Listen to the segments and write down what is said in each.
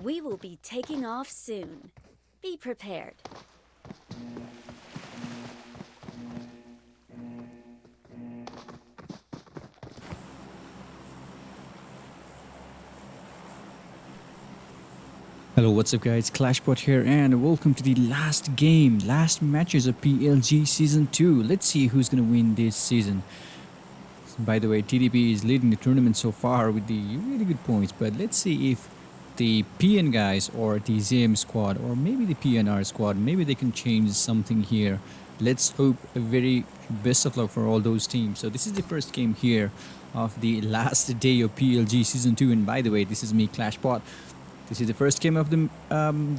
We will be taking off soon. Be prepared. Hello, what's up guys, ClashPot here and welcome to the last matches of PLG Season 2. Let's see who's gonna win this season. By the way, TDP is leading the tournament so far with the really good points, but let's see if the PN guys or the ZM squad or maybe the PNR squad, maybe they can change something here. Let's hope a very best of luck for all those teams. So this is the first game here of the last day of PLG Season 2, and by the way, this is me, ClashPot. This is the first game of the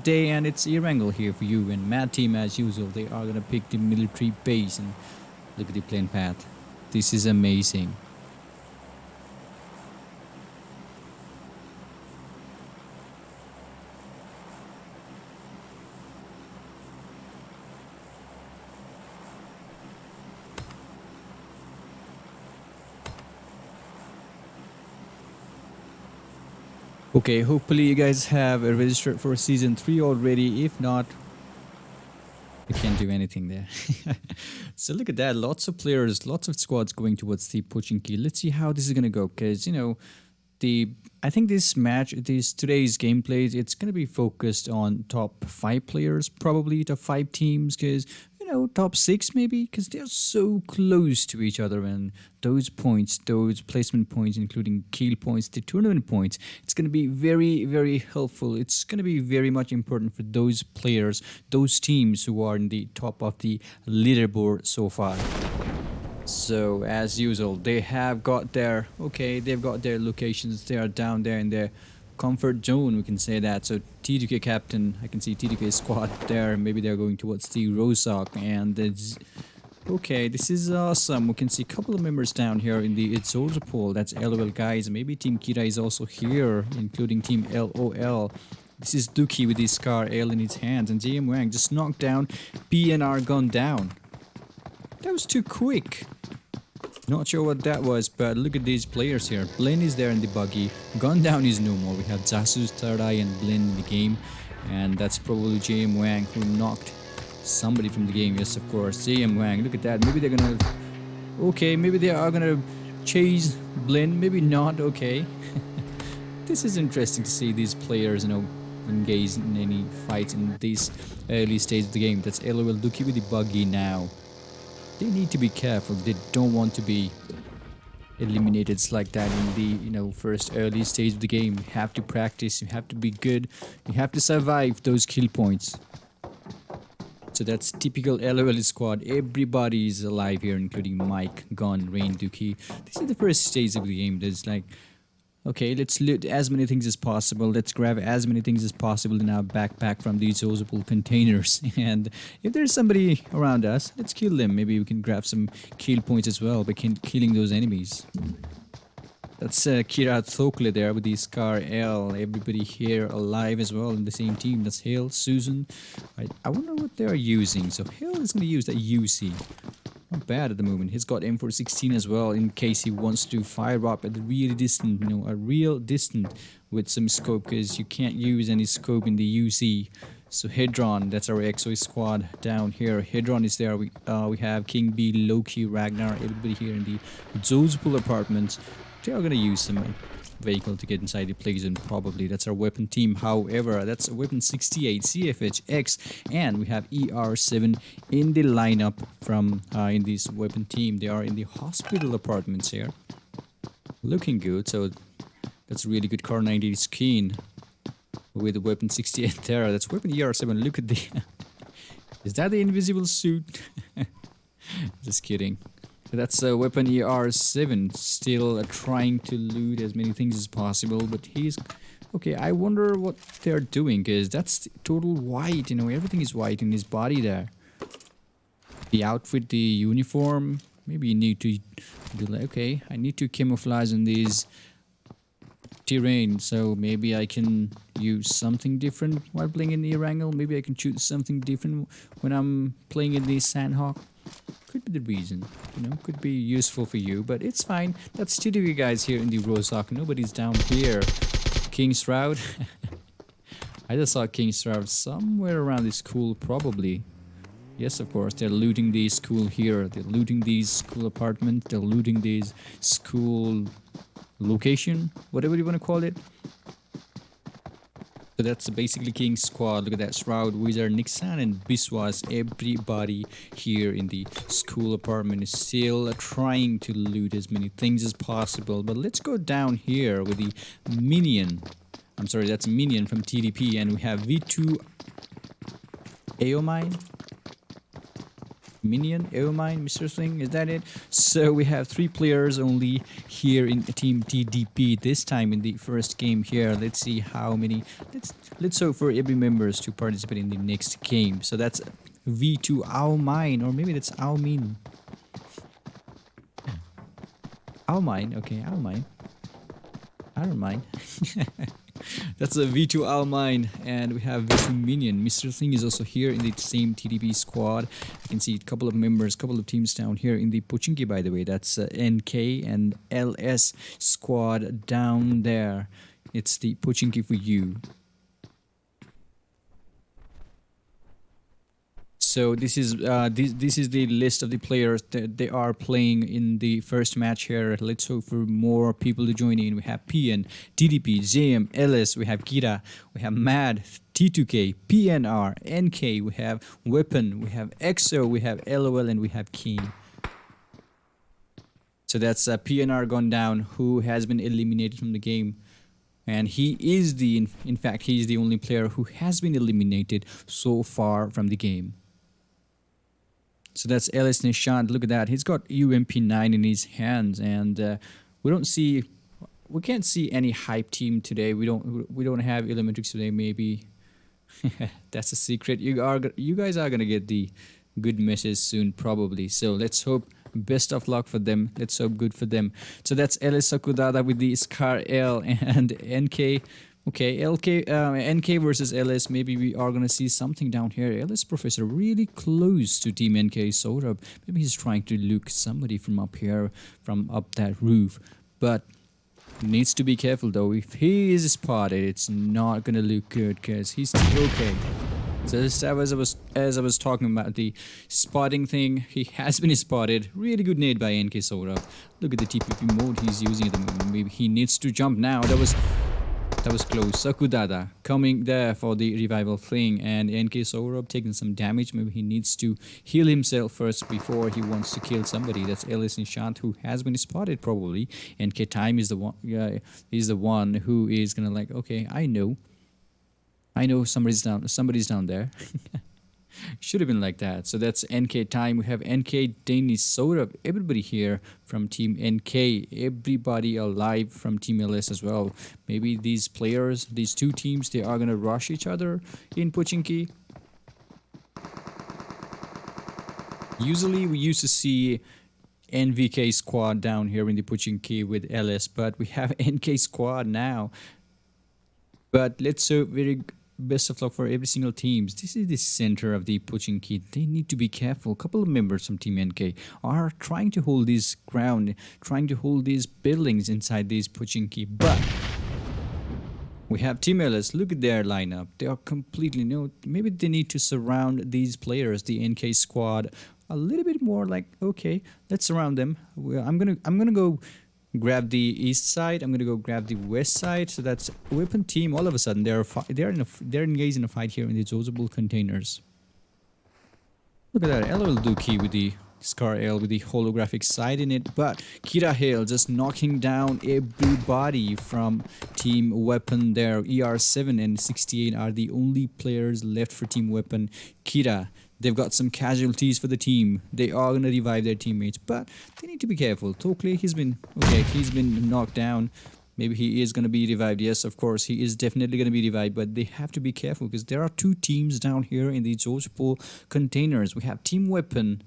day, and it's Erangel here for you. And Mad Team, as usual, they are gonna pick the military base, and look at the plane path. This is amazing. Okay, hopefully you guys have registered for season 3 already. If not, you can't do anything there. So look at that, lots of players, lots of squads going towards the poaching key. Let's see how this is gonna go, because you know, I think today's gameplay, it's gonna be focused on top 5 players, probably top 5 teams, because you know, top 6 maybe, because they're so close to each other, and those points, those placement points, including kill points, the tournament points, it's gonna be very, very helpful. It's gonna be very much important for those players, those teams who are in the top of the leaderboard so far. So as usual, they have got their they've got their locations. They are down there in their comfort zone, we can say that. So TDK captain, I can see TDK squad there. Maybe they're going towards the Rozak, and okay, this is awesome. We can see a couple of members down here in the Soldier pool. That's LOL guys. Maybe Team Kira is also here, including Team LOL. This is Duki with his Scar L in his hands, and JM Wang just knocked down PNR gun down. That was too quick. Not sure what that was, but look at these players here. Blin is there in the buggy. Gun down is no more. We have Zasu, Third Eye, and Blin in the game. And that's probably JM Wang who knocked somebody from the game. Yes, of course. JM Wang, look at that. Maybe they're gonna... Okay, maybe they are gonna chase Blin. Maybe not. Okay. This is interesting to see these players, you know, engage in any fights in this early stage of the game. That's LOL Duki with the buggy now. They need to be careful. They don't want to be eliminated like that in the, you know, first early stage of the game. You have to practice, you have to be good, you have to survive those kill points. So that's typical LOL squad. Everybody is alive here, including Mike, Gon, Rain, Duki. This is the first stage of the game. There's like, okay, let's loot as many things as possible. Let's grab as many things as possible in our backpack from these usable containers. And if there's somebody around us, let's kill them. Maybe we can grab some kill points as well by killing those enemies. That's Kira Thokle there with the Scar L. Everybody here alive as well in the same team. That's Hale, Susan. I wonder what they're using. So Hale is going to use that UC. Not bad at the moment. He's got M416 as well in case he wants to fire up at a really distant, you know, a real distant with some scope, because you can't use any scope in the UC. So Hedron, that's our XO squad down here. Hedron is there. We have King B, Loki, Ragnar, everybody here in the Zozpool apartments. They are gonna use some vehicle to get inside the play zone, probably. That's our weapon team. However, that's a weapon 68 CFH X, and we have ER7 in the lineup from in this weapon team. They are in the hospital apartments here, looking good. So that's a really good car 90 skin with the weapon 68 there. That's weapon ER7. Look at the is that the invisible suit? Just kidding. So that's weapon ER7, still trying to loot as many things as possible, but he's... Okay, I wonder what they're doing, because that's total white, you know, everything is white in his body there. The outfit, the uniform, maybe you need to do like, okay, I need to camouflage in these terrain, so maybe I can use something different while playing in the Erangel. Maybe I can choose something different when I'm playing in the Sandhawk. Could be the reason, you know, could be useful for you, but it's fine. That's TDK guys here in the Rozak. Nobody's down here. King Shroud. I just saw King Strav somewhere around this school, probably. Yes, of course, they're looting the school here. They're looting these school apartments. They're looting these school location, whatever you want to call it. So that's basically King's squad. Look at that. Shroud, Wizard, Nixon, and Biswas. Everybody here in the school apartment is still trying to loot as many things as possible. But let's go down here with the minion. I'm sorry, that's minion from TDP. And we have V2 Aomine. Minion, Aomine, Mr. Thing, is that it? So we have 3 players only here in Team TDP this time in the first game here. Let's see how many. Let's hope for every members to participate in the next game. So that's V2 Aomine, or maybe that's Aomine. Aomine, okay, Aomine. I don't mind. That's a V2 Aomine, and we have V2 Minion. Mr. Thing is also here in the same TDP squad. You can see a couple of members, couple of teams down here in the Pochinki, by the way. That's NK and LS squad down there. It's the Pochinki for you. So this is the list of the players that they are playing in the first match here. Let's hope for more people to join in. We have PN, TDP, JM, LS, we have Kira, we have Mad, T2K, PNR, NK, we have Weapon, we have EXO, we have LOL, and we have King. So that's PNR gone down, who has been eliminated from the game. And he is the, in fact, he is the only player who has been eliminated so far from the game. So that's LS Nishant. Look at that. He's got UMP9 in his hands, and we can't see any hype team today. We don't have Elementrix today. Maybe that's a secret. You guys are gonna get the good message soon, probably. So let's hope best of luck for them. Let's hope good for them. So that's LS Sakudada with the Scar L and NK. Okay, NK versus LS. Maybe we are gonna see something down here. LS Professor really close to Team NK Saurabh. Maybe he's trying to look somebody from up here, from up that roof. But needs to be careful though. If he is spotted, it's not gonna look good because he's okay. So just as I was talking about the spotting thing, he has been spotted. Really good nade by NK Saurabh. Look at the TPP mode he's using at the moment. Maybe he needs to jump now. That was close. Sakudada coming there for the revival thing, and NK Saurabh taking some damage. Maybe he needs to heal himself first before he wants to kill somebody. That's LS Nishant, who has been spotted probably. NK Time is the one. He's the one who is gonna like. Okay, I know somebody's down there. Should have been like that. So that's NK Time. We have NK Danish Saurabh. Everybody here from Team NK. Everybody alive from Team LS as well. Maybe these players, these two teams, they are gonna rush each other in Pochinki. Usually we used to see NVK squad down here in the Pochinki with LS, but we have NK squad now. But let's hope best of luck for every single teams. This is the center of the Pochinki. They need to be careful. A couple of members from Team NK are trying to hold this ground, trying to hold these buildings inside these Pochinki. But we have Team LS. Look at their lineup. They are completely new. Maybe they need to surround these players, the NK squad, a little bit more. Like, okay, let's surround them. I'm gonna go grab the east side. I'm gonna go grab the west side. So that's weapon team. All of a sudden they're engaged in a fight here in the disposable containers. Look at that. LOL Dookie with the Scar L with the holographic side in it. But Kira Hale just knocking down everybody from Team Weapon there. ER7 and 68 are the only players left for Team Weapon. Kira, they've got some casualties for the team. They are going to revive their teammates, but they need to be careful. Tokle, he's been knocked down. Maybe he is going to be revived. Yes, of course, he is definitely going to be revived, but they have to be careful because there are two teams down here in the Zojpo containers. We have Team Weapon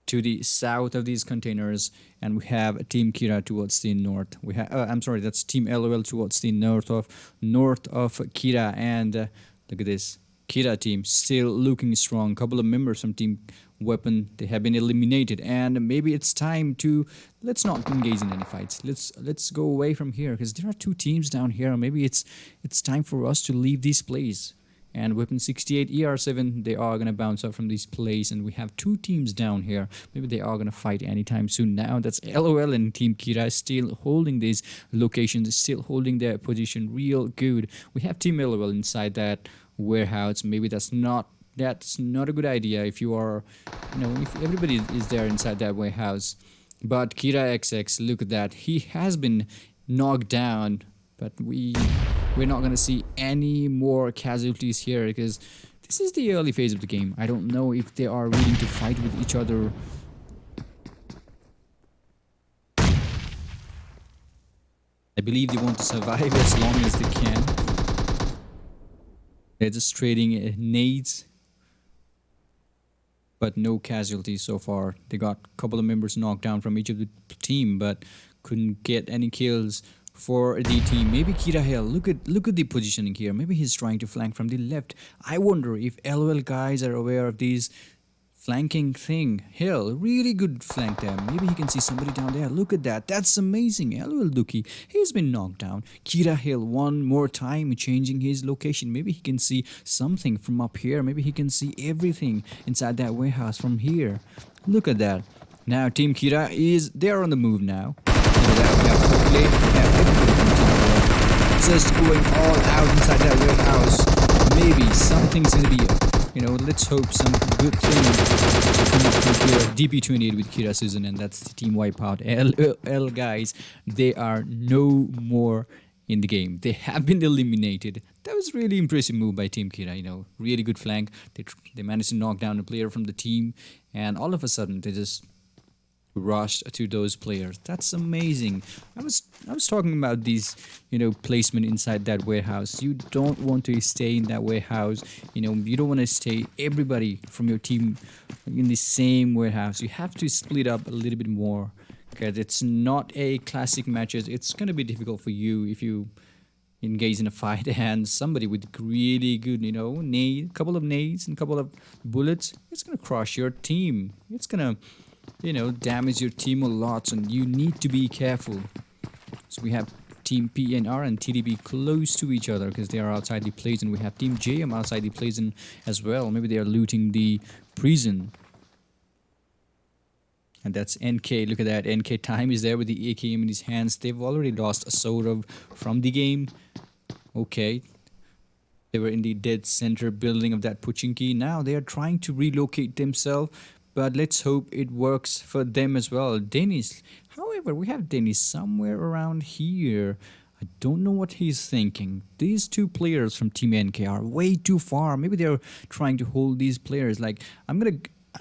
to the south of these containers, and we have Team Kira towards the north. We have, I'm sorry, that's Team LOL towards the north of Kira, and look at this. Kira team still looking strong. Couple of members from Team Weapon, they have been eliminated, and maybe it's time to let's not engage in any fights. Let's go away from here because there are two teams down here. Maybe it's time for us to leave this place. And Weapon 68 ER7, they are gonna bounce up from this place, and we have two teams down here. Maybe they are gonna fight anytime soon. Now that's LOL and Team Kira still holding these locations, still holding their position real good. We have Team LOL inside that warehouse. Maybe that's not a good idea if you are, if everybody is there inside that warehouse. But Kira XX, look at that, he has been knocked down, but we're not gonna see any more casualties here because this is the early phase of the game. I don't know if they are willing to fight with each other. I believe they want to survive as long as they can. They're just trading nades, but no casualties so far. They got a couple of members knocked down from each of the team, but couldn't get any kills for the team. Maybe Kira Hell, look at the positioning here. Maybe he's trying to flank from the left. I wonder if LOL guys are aware of these flanking thing. Hell, really good flank there. Maybe he can see somebody down there. Look at that. That's amazing. LOL Duki, he's been knocked down. Kira Hill one more time changing his location. Maybe he can see something from up here. Maybe he can see everything inside that warehouse from here. Look at that. Now Team Kira they're on the move now. Look at that. We have everybody from Team Kira just going all out inside that warehouse. Maybe something's gonna be, let's hope some good thing to come up from here. DP28 with Kira Susan, and that's the team wipeout. LOL guys, they are no more in the game. They have been eliminated. That was really impressive move by Team Kira, really good flank. They managed to knock down a player from the team, and all of a sudden they just rushed to those players. That's amazing. I was talking about these placement inside that warehouse. You don't want to stay in that warehouse. You don't want to stay everybody from your team in the same warehouse. You have to split up a little bit more because it's not a classic matches. It's gonna be difficult for you if you engage in a fight and somebody with really good couple of nades and couple of bullets, it's gonna crush your team. It's gonna damage your team a lot, and you need to be careful. So we have Team PNR and TDB close to each other because they are outside the prison. We have Team JM outside the prison as well. Maybe they are looting the prison. And that's NK. Look at that. NK Time is there with the AKM in his hands. They've already lost a Saurav from the game. Okay. They were in the dead center building of that Pochinki. Now they are trying to relocate themselves. But let's hope it works for them as well. Dennis. However, we have Dennis somewhere around here. I don't know what he's thinking. These two players from Team NK are way too far. Maybe they're trying to hold these players. Like,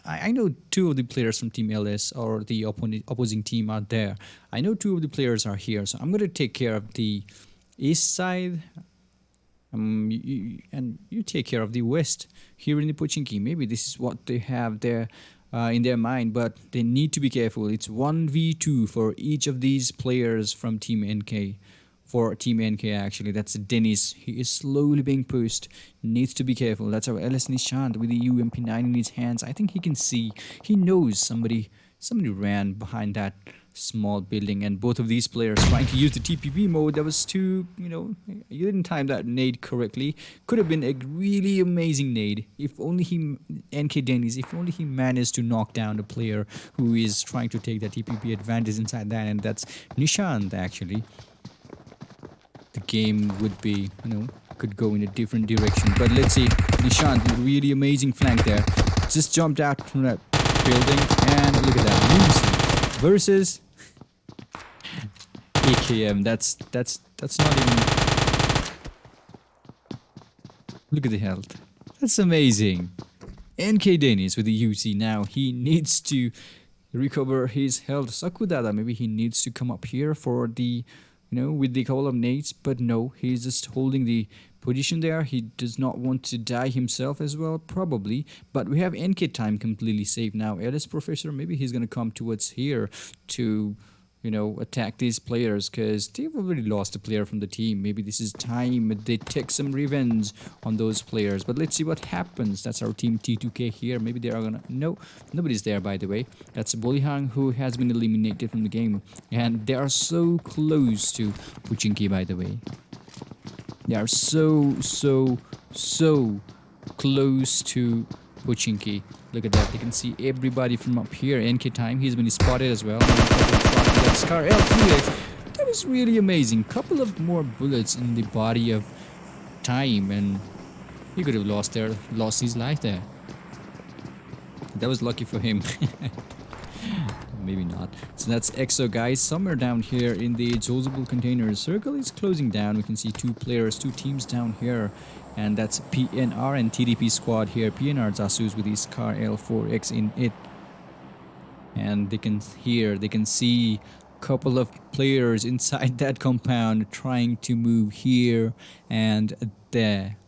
I know two of the players from Team LS or the opposing team are there. I know two of the players are here. So I'm going to take care of the east side. And you take care of the west here in the Pochinki. Maybe this is what they have there in their mind, but they need to be careful. It's 1v2 for each of these players from Team NK. For Team NK actually, that's Dennis. He is slowly being pushed. Needs to be careful. That's our LS Nishant with the UMP9 in his hands. I think he can see. He knows somebody ran behind that small building, and both of these players trying to use the TPP mode. That was too, you didn't time that nade correctly. Could have been a really amazing nade if only NK Dennis, if only he managed to knock down the player who is trying to take that TPP advantage inside that, and that's Nishant actually. The game would be, could go in a different direction. But let's see, Nishant, really amazing flank there. Just jumped out from that building, and look at that, Lucy versus AKM. That's not even. Look at the health. That's amazing. NK Dennis with the UC now. He needs to recover his health. Sakudada, maybe he needs to come up here for the, with the couple of nades, but no, he's just holding the position there. He does not want to die himself as well, probably. But we have NK Time completely safe now. LS Professor, maybe he's gonna come towards here to, attack these players, because they've already lost a player from the team. Maybe this is time they take some revenge on those players. But let's see what happens. That's our team T2K here. Maybe they are gonna... No, nobody's there, by the way. That's Bolihang, who has been eliminated from the game. And they are so close to Pubg, by the way. They are so close to Pubg. Look at that. You can see everybody from up here. NK Time, he's been spotted as well. Scar L3X. That was really amazing. Couple of more bullets in the body of Time, and he could have lost his life there. That was lucky for him. Maybe not. So that's EXO, guys. Somewhere down here in the disposable containers. Circle is closing down. We can see two teams down here. And that's PNR and TDP squad here. PNR Zasus with his car L4X in it. And they can see a couple of players inside that compound trying to move here and there.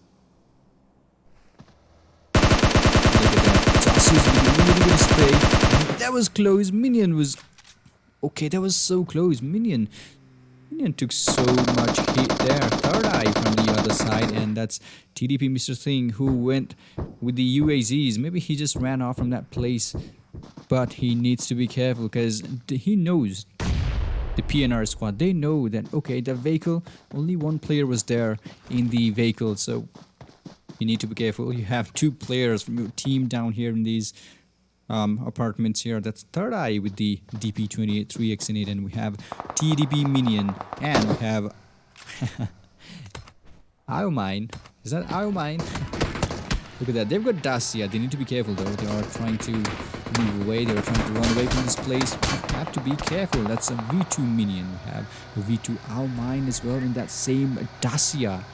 Look at that. Zasus with a really good spray. That was close. Minion was... Okay, that was so close. Minion took so much hit there. Third eye from the other side, and that's TDP Mr. Thing, who went with the UAZs. Maybe he just ran off from that place, but he needs to be careful because he knows the PNR squad. They know that, okay, the vehicle, only one player was there in the vehicle, so you need to be careful. You have two players from your team down here in these apartments here. That's Third Eye with the DP28 3x in it, and we have TDP Minion, and we have Iomine. Is that Iomine? Look at that. They've got Dacia. They need to be careful though. They are trying to move away. They are trying to run away from this place. You have to be careful. That's a V2 Minion. We have a V2 Iomine as well in that same Dacia.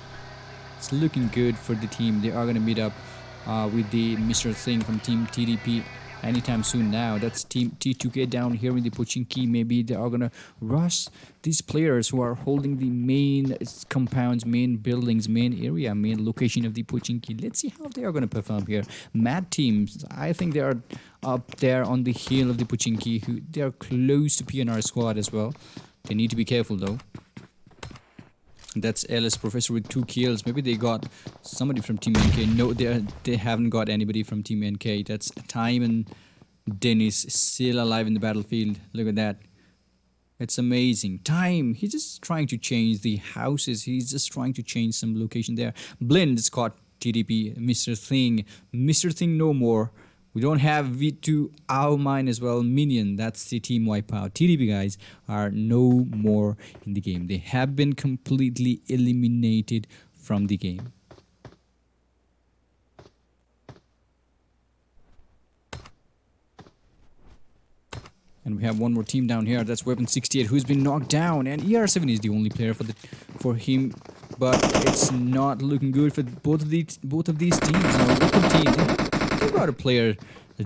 It's looking good for the team. They are going to meet up with the Mr. Thing from Team TDP anytime soon now. That's Team T2K down here in the Pubg. Maybe they are gonna rush these players who are holding the main compounds, main buildings, main area, main location of the Pubg. Let's see how they are gonna perform here. Mad teams, I think they are up there on the hill of the Pubg. They are close to PNR squad as well. They need to be careful though. That's LS Professor with 2 kills. Maybe they got somebody from Team NK. No, they haven't got anybody from Team NK. That's Time and Dennis still alive in the battlefield. Look at that. It's amazing. Time, he's just trying to change the houses. He's just trying to change some location there. Blend has caught TDP. Mr. Thing. Mr. Thing no more. We don't have V2 Iomine as well. Minion, that's the team wipeout. TDP guys are no more in the game. They have been completely eliminated from the game. And we have one more team down here. That's Weapon 68, who's been knocked down. And ER7 is the only player for him. But it's not looking good for both of these teams. Weapon team, they've got a player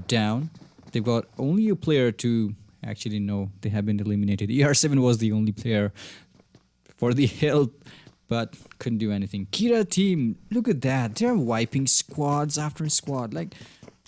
down. They've got only a player to... Actually, no, they have been eliminated. ER7 was the only player for the help, but couldn't do anything. Kira team, look at that. They're wiping squads after squad. Like,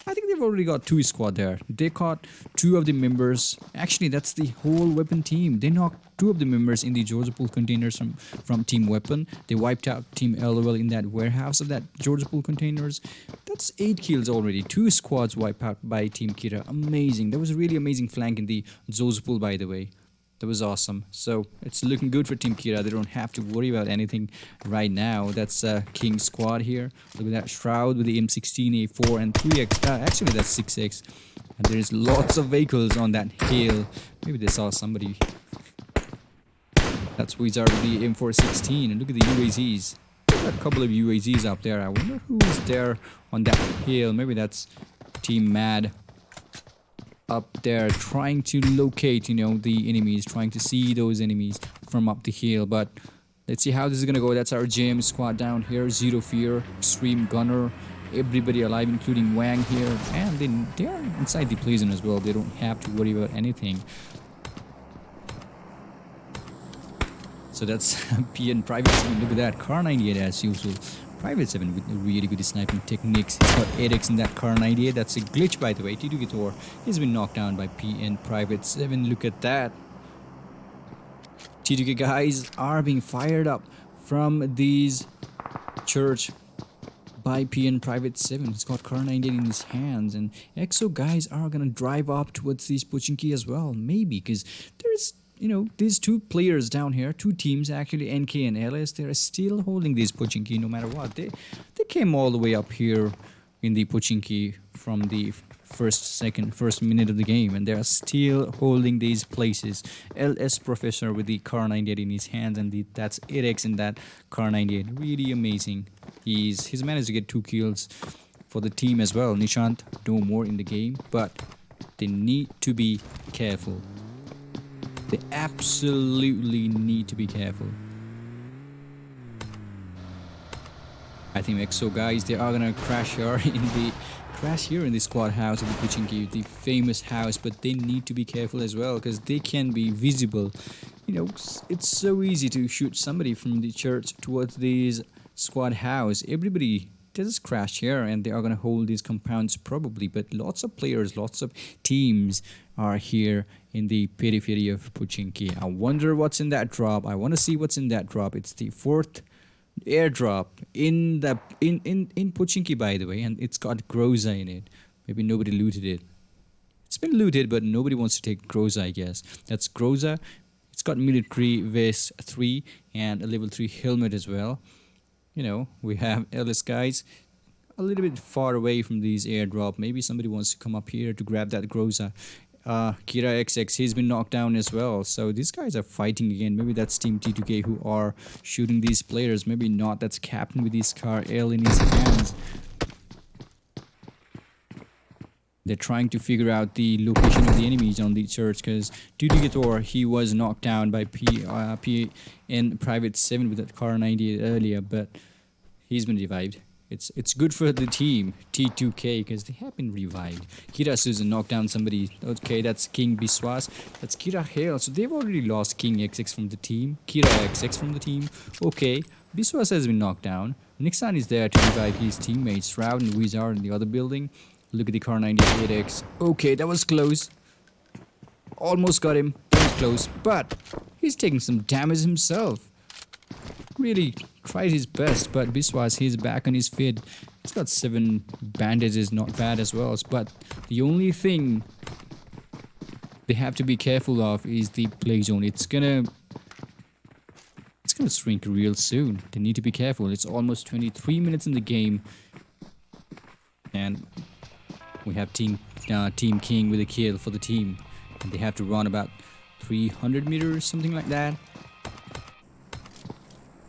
I think they've already got 2 squad there. They caught 2 of the members. Actually, that's the whole Weapon team. They knocked 2 of the members in the Georgia Pool containers from Team Weapon. They wiped out Team LOL in that warehouse of that Georgia Pool containers. That's 8 kills already. 2 squads wiped out by Team Kira. Amazing. That was a really amazing flank in the Georgia Pool, by the way. That was awesome. So it's looking good for Team Kira. They don't have to worry about anything right now. That's King squad here. Look at that Shroud with the M16, A4 and 3x. Actually, that's 6x. And there's lots of vehicles on that hill. Maybe they saw somebody. That's Wizard with the M416. And look at the UAZs. There's a couple of UAZs up there. I wonder who's there on that hill. Maybe that's Team Mad up there trying to locate, the enemies, trying to see those enemies from up the hill. But let's see how this is gonna go. That's our JM squad down here. Zero Fear, Extreme Gunner, everybody alive, including Wang here. And then they are inside the prison as well. They don't have to worry about anything. So that's PN Private 7. Look at that. Car 98 as usual. Private 7 with really good sniping techniques. He's got 8x in that car 98. That's a glitch, by the way. T2K Thor, he's been knocked down by PN Private 7. Look at that. T2K guys are being fired up from these church by PN Private 7. He's got car 98 in his hands, and EXO guys are gonna drive up towards these Pochinki as well, maybe, because there's, you know, these two players down here, two teams actually, NK and LS, they're still holding these Pochinki no matter what. They came all the way up here in the Pochinki from the first minute of the game, and they're still holding these places. LS Professor with the car 98 in his hands, and that's 8x in that car 98. Really amazing. He's managed to get 2 kills for the team as well. Nishant no more in the game, but they need to be careful. They absolutely need to be careful. I think EXO guys, they are gonna crash here in the squad house of the Pochinki, the famous house, but they need to be careful as well because they can be visible. You know, it's so easy to shoot somebody from the church towards these squad house. Everybody just crash here and they are gonna hold these compounds probably, but lots of players, lots of teams are here in the periphery of Pochinki. I wonder what's in that drop. I want to see what's in that drop. It's the 4th airdrop in Pochinki, by the way, and it's got Groza in it. Maybe nobody looted it. It's been looted, but nobody wants to take Groza, I guess. That's Groza. It's got military vest 3 and a level 3 helmet as well. You know, we have LS guys a little bit far away from these airdrop. Maybe somebody wants to come up here to grab that Groza. Kira XX, he's been knocked down as well. So these guys are fighting again. Maybe that's Team T2K who are shooting these players. Maybe not. That's Captain with his car L in his hands. They're trying to figure out the location of the enemies on the church because T2K Thor, he was knocked down by PN Private 7 with that car 98 earlier, but he's been revived. It's good for the team T2K because they have been revived. Kira Susan knocked down somebody. Okay, that's King Biswas. That's Kira Hale. So they've already lost King XX from the team. Kira XX from the team. Okay, Biswas has been knocked down. Nixon is there to revive his teammates. Shroud and Wizard in the other building. Look at the car 98X. Okay, that was close. Almost got him. That was close, but he's taking some damage himself. Really tried his best, but Biswas, he's back on his feet. He's got 7 bandages, not bad as well. But the only thing they have to be careful of is the play zone. It's gonna shrink real soon. They need to be careful. It's almost 23 minutes in the game, and we have Team King with a kill for the team, and they have to run about 300 meters, something like that.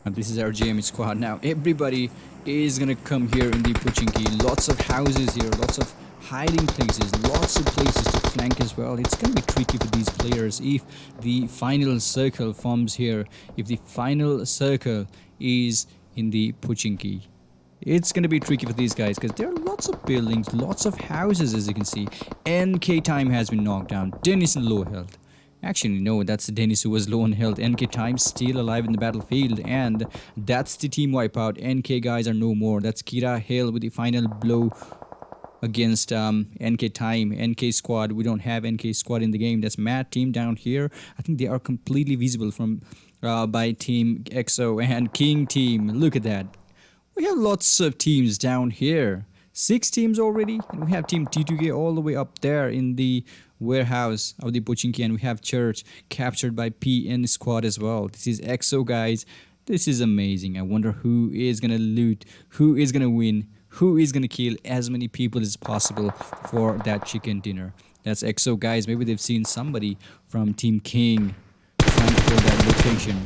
And this is our JM squad now. Everybody is gonna come here in the Pochinki. Lots of houses here, lots of hiding places, lots of places to flank as well. It's gonna be tricky for these players if the final circle forms here. If the final circle is in the Pochinki, it's gonna be tricky for these guys because there are lots of buildings, lots of houses, as you can see. NK Time has been knocked down. Dennis in low health. Actually, no, that's Dennis who was low on health. NK Time still alive in the battlefield, and that's the team wipeout. NK guys are no more. That's Kira Hale with the final blow against NK Time. NK squad, we don't have NK squad in the game. That's Mad team down here. I think they are completely visible from by Team EXO and King team. Look at that. We have lots of teams down here. 6 teams already, and we have Team T2K all the way up there in the warehouse of the Pochinki, and we have Church captured by PN squad as well. This is EXO guys. This is amazing. I wonder who is gonna loot, who is gonna win, who is gonna kill as many people as possible for that chicken dinner. That's EXO guys. Maybe they've seen somebody from Team King trying to hold that location.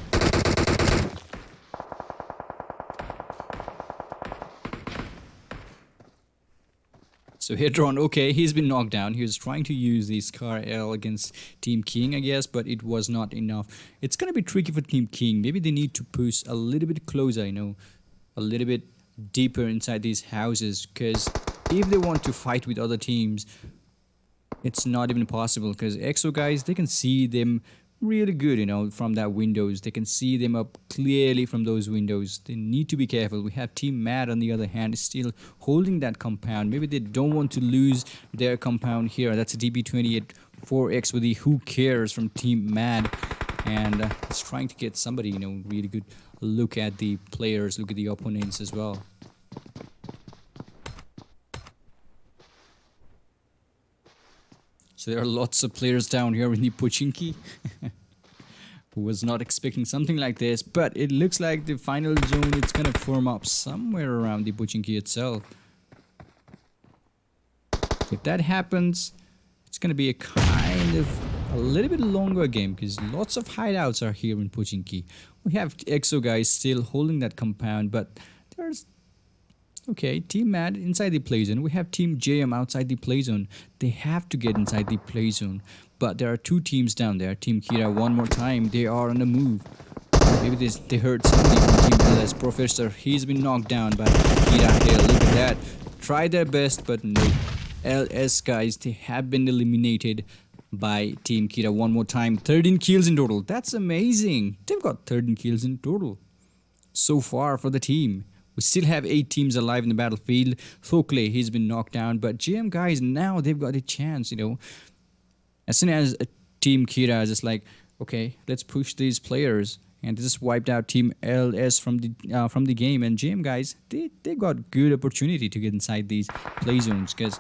So Hedron, okay, he's been knocked down. He was trying to use the Scar L against Team King, I guess, but it was not enough. It's gonna be tricky for Team King. Maybe they need to push a little bit closer, you know, a little bit deeper inside these houses, because if they want to fight with other teams, it's not even possible, because EXO guys, they can see them really good, you know, from that windows. They can see them up clearly from those windows. They need to be careful. We have Team Mad on the other hand still holding that compound. Maybe they don't want to lose their compound here. That's a DB28 4X with the who cares from Team Mad. and he's trying to get somebody, you know, really good look at the players, look at the opponents as well. So there are lots of players down here in the Pochinki. Who was not expecting something like this, but it looks like the final zone it's gonna form up somewhere around the Pochinki itself. If that happens, it's gonna be a kind of a little bit longer game because lots of hideouts are here in Pochinki. We have EXO guys still holding that compound, but there's okay, Team Mad inside the play zone. We have Team JM outside the play zone. They have to get inside the play zone. But there are two teams down there. Team Kira, one more time. They are on the move. Maybe they heard somebody from Team LS. Professor, he's been knocked down by Kira here. Look at that. Try their best, but no. LS guys, they have been eliminated by Team Kira one more time. 13 kills in total. That's amazing. They've got 13 kills in total so far for the team. We still have 8 teams alive in the battlefield. Thokle, he's been knocked down. But GM guys, now they've got a chance, you know. As soon as Team Kira is just like, okay, let's push these players. And they just wiped out Team LS from the game. And GM guys, they got good opportunity to get inside these play zones. Because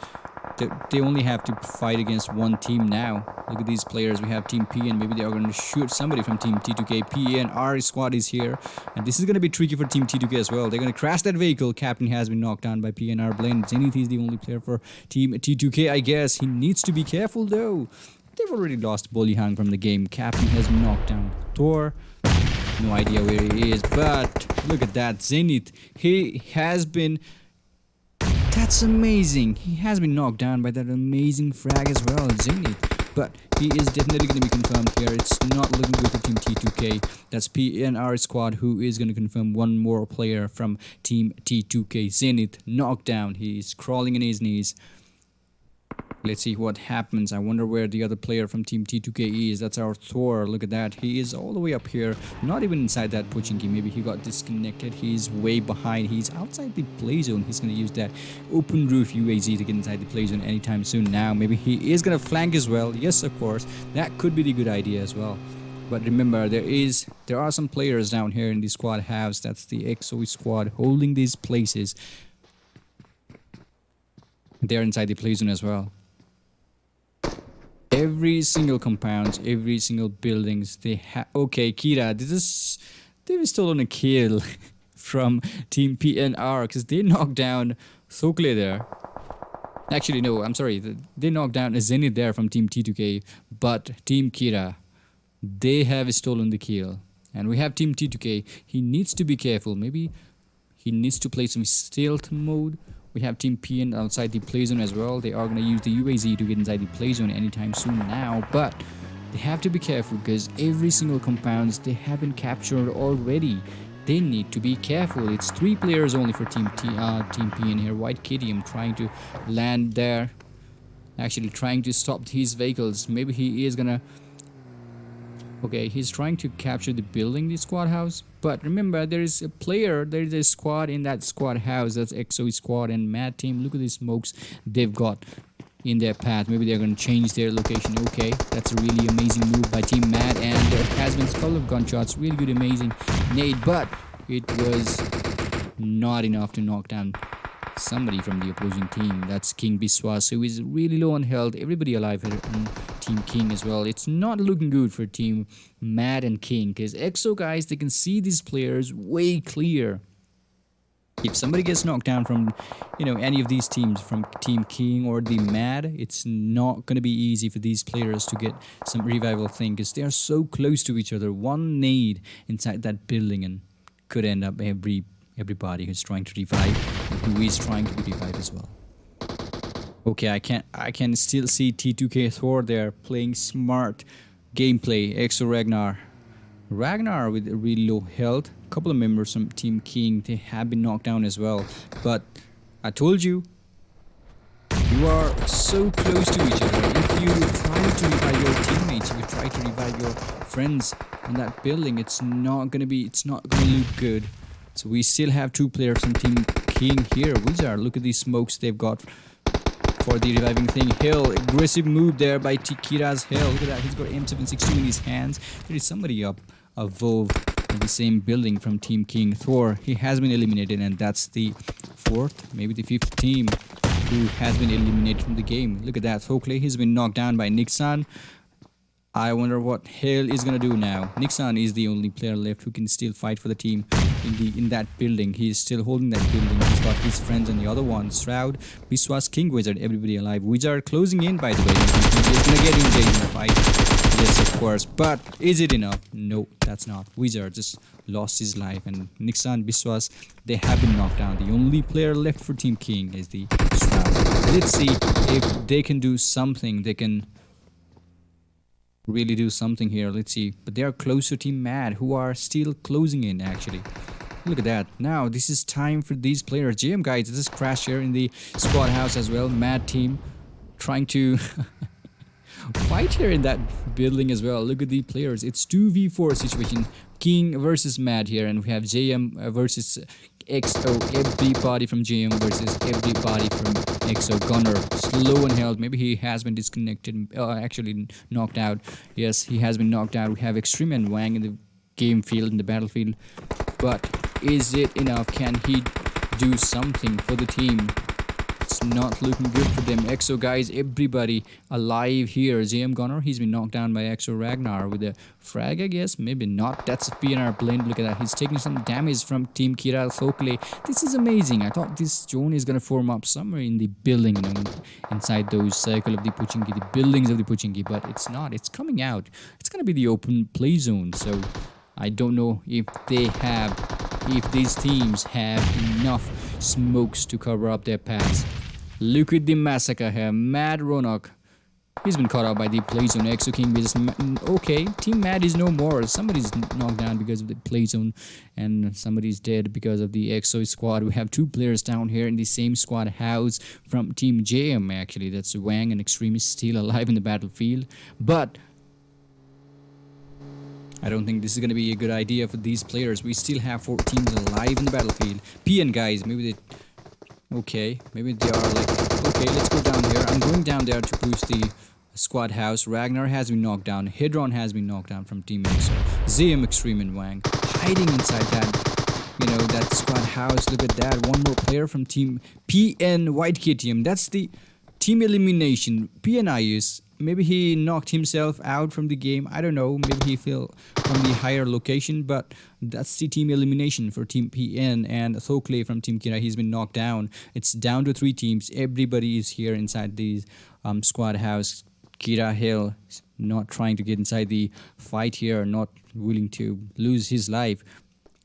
they only have to fight against one team now. Look at these players. We have Team P and maybe they are going to shoot somebody from Team T2K. P and R squad is here. And this is going to be tricky for Team T2K as well. They're going to crash that vehicle. Captain has been knocked down by P and R Blend. Zenith is the only player for Team T2K, I guess. He needs to be careful though. They've already lost Bolihang from the game. Captain has been knocked down. Thor, no idea where he is. But look at that. Zenith, he has been... That's amazing. He has been knocked down by that amazing frag as well, Zenith. But he is definitely going to be confirmed here. It's not looking good for Team T2K. That's PNR squad who is going to confirm one more player from Team T2K. Zenith knocked down. He's crawling on his knees. Let's see what happens. I wonder where the other player from Team T2K is. That's our Thor. Look at that. He is all the way up here. Not even inside that Pochinki. Maybe he got disconnected. He's way behind. He's outside the play zone. He's going to use that open roof UAZ to get inside the play zone anytime soon now. Maybe he is going to flank as well. Yes, of course. That could be the good idea as well. But remember, there are some players down here in the squad house. That's the EXO squad holding these places. They're inside the play zone as well. Every single compounds, every single buildings, they have... Okay, Kira, they've stolen a kill from Team PNR because they knocked down Thokle there. Actually, no, I'm sorry. They knocked down a Zenith there from Team T2K. But Team Kira, they have stolen the kill. And we have Team T2K. He needs to be careful. Maybe he needs to play some stealth mode. We have Team PN outside the play zone as well. They are going to use the UAZ to get inside the play zone anytime soon now. But they have to be careful because every single compounds, they have been captured already. They need to be careful. It's 3 players only for Team PN here. White KDM trying to land there. Actually trying to stop his vehicles. Maybe he is going to... Okay, he's trying to capture the building, the squad house. But remember, there is a player, there is a squad in that squad house. That's EXO squad and Mad team. Look at these smokes they've got in their path. Maybe they're going to change their location. Okay, that's a really amazing move by Team Mad. And there has been a couple of gunshots. Really good, amazing nade. But it was not enough to knock down somebody from the opposing team. That's King Biswas, who is really low on health. Everybody alive here on Team King as well. It's not looking good for Team Mad and King because EXO guys, they can see these players way clear. If somebody gets knocked down from, you know, any of these teams, from Team King or the Mad, it's not going to be easy for these players to get some revival thing because they are so close to each other. One nade inside that building and could end up everybody who's trying to revive and who is trying to be revived as well. Okay, I can still see T2K Thor there playing smart gameplay. EXO Ragnar with really low health. A couple of members from Team King, they have been knocked down as well. But I told you, you are so close to each other. If you try to revive your teammates, if you try to revive your friends in that building, it's not gonna look good. So we still have 2 players from Team King here. Wizard, look at these smokes they've got for the reviving thing. Hill, aggressive move there by Kira's Hill. Look at that, he's got M762 in his hands. There is somebody up above in the same building from Team King. Thor, he has been eliminated, and that's the fourth, maybe the fifth team who has been eliminated from the game. Look at that, Oakley, he's been knocked down by Nixon. I wonder what Hill is gonna do now. Nixon is the only player left who can still fight for the team in that building. He is still holding that building. He's got his friends on the other one. Shroud, Biswas, King Wizard, everybody alive. Wizard closing in, by the way. He's gonna get engaged in the fight. Yes, of course. But is it enough? No, that's not. Wizard just lost his life, and Nixon, Biswas, they have been knocked down. The only player left for Team King is the Shroud. Let's see if they can do something. They can really do something here. Let's see. But they are close to Team Mad, who are still closing in actually. Look at that. Now this is time for these players. JM guys, this is Crash here in the squad house as well. Mad team trying to fight here in that building as well. Look at the players. It's 2v4 situation. King versus Mad here, and we have JM versus XO. Everybody from JM versus everybody from XO. Gunner, slow and held. Maybe he has been disconnected. Actually knocked out. Yes, he has been knocked out. We have Extreme and Wang in the game field, in the battlefield. But is it enough? Can he do something for the team? It's not looking good for them. XO guys, everybody alive here. JM Gunner, he's been knocked down by XO Ragnar with a frag, I guess. Maybe not. That's a PNR blend. Look at that. He's taking some damage from Team Kira Thokle. This is amazing. I thought this zone is going to form up somewhere in the building, you know, inside those circle of the Pubg, the buildings of the Pubg, but it's not. It's coming out. It's going to be the open play zone. So I don't know if these teams have enough smokes to cover up their paths. Look at the massacre here. Mad Ronak, he's been caught out by the play zone. XO King is okay. Team Mad is no more. Somebody's knocked down because of the play zone, and somebody's dead because of the XO squad. We have two players down here in the same squad house from Team JM actually. That's Wang and Extreme is still alive in the battlefield, but I don't think this is going to be a good idea for these players. We still have 4 teams alive in the battlefield. PN guys, maybe they... Okay, maybe they are like... Okay, let's go down here. I'm going down there to boost the squad house. Ragnar has been knocked down. Hedron has been knocked down from Team XO. ZM, Extreme, and Wang hiding inside that, you know, that squad house. Look at that. One more player from Team PN White KTM. That's the team elimination. PNIus. Maybe he knocked himself out from the game. I don't know. Maybe he fell from the higher location. But that's the team elimination for Team PN. And Thokle from Team Kira, he's been knocked down. It's down to 3 teams. Everybody is here inside the squad house. Kira Hill not trying to get inside the fight here. Not willing to lose his life.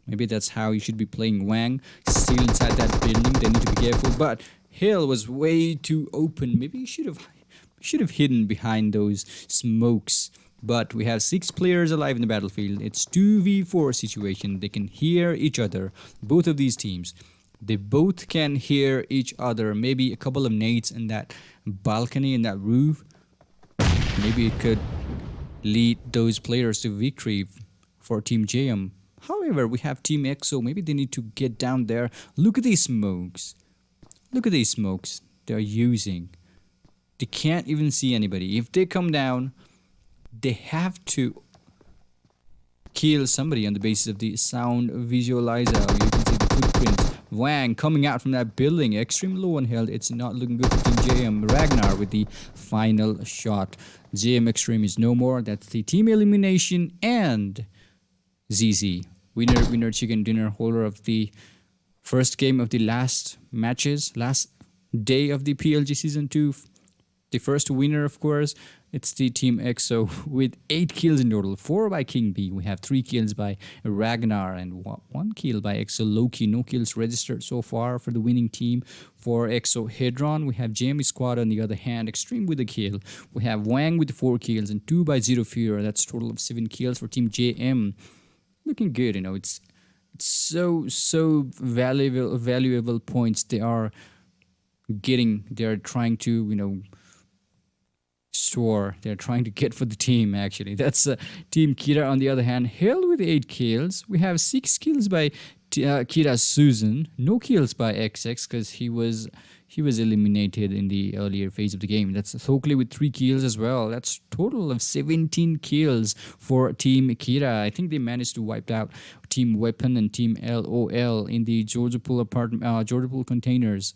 Maybe that's how you should be playing. Wang still inside that building. They need to be careful. But Hill was way too open. Maybe he should have hidden behind those smokes. But we have 6 players alive in the battlefield. It's 2v4 situation. They can hear each other. Both of these teams, they both can hear each other. Maybe a couple of nades in that balcony, in that roof. Maybe it could lead those players to victory for Team JM. However, we have Team XO. Maybe they need to get down there. Look at these smokes. Look at these smokes they're using. They can't even see anybody. If they come down, they have to kill somebody on the basis of the sound visualizer. You can see the footprints. Wang coming out from that building. Extreme low on health. It's not looking good for Team JM. Ragnar with the final shot. JM Extreme is no more. That's the team elimination. And ZZ, winner chicken dinner, holder of the first game of the last matches, last day of the PLG Season 2. The first winner, of course, it's the Team XO with 8 kills in total. 4 by King B. We have 3 kills by Ragnar and 1 kill by XO Loki. No kills registered so far for the winning team. For XO Hedron, we have Jamie Squad on the other hand. Extreme with a kill. We have Wang with 4 kills and 2 by Zero Fear. That's a total of 7 kills for Team JM. Looking good, you know. It's so valuable points they are getting. They're trying to, you know, store. They're trying to get for the team actually. That's Team Kira on the other hand. Hill with 8 kills. We have 6 kills by Kira Susan. No kills by XX because he was eliminated in the earlier phase of the game. That's Thokli with 3 kills as well. That's total of 17 kills for Team Kira. I think they managed to wipe out Team Weapon and Team LOL in the Georgia Pool containers.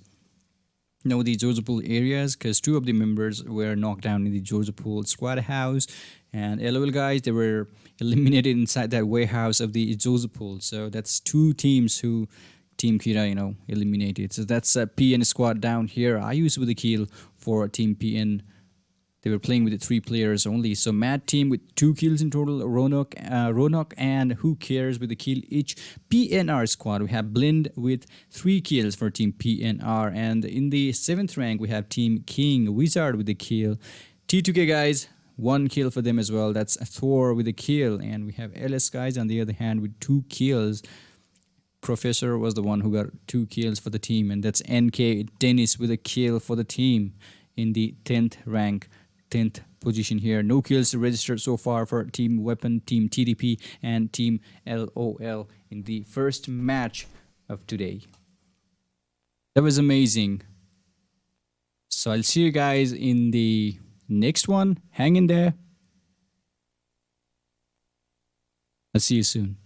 The Georgia Pool areas, because 2 of the members were knocked down in the Georgia Pool squad house, and LOL guys, they were eliminated inside that warehouse of the Georgia Pool. So that's 2 teams who Team Kira, eliminated. So that's a PN squad down here. I used with the kill for Team PN. They were playing with the 3 players only. So Mad team with 2 kills in total. Ronak and Who Cares with the kill each. PNR squad, we have Blind with 3 kills for Team PNR. And in the 7th rank, we have Team King Wizard with the kill. T2K guys, 1 kill for them as well. That's Thor with a kill. And we have LS guys on the other hand with 2 kills. Professor was the one who got 2 kills for the team. And that's NK Dennis with a kill for the team in the 10th rank. 10th position here. No kills registered so far for Team Weapon, Team TDP, and Team LOL in the first match of today. That was amazing. So I'll see you guys in the next one. Hang in there. I'll see you soon.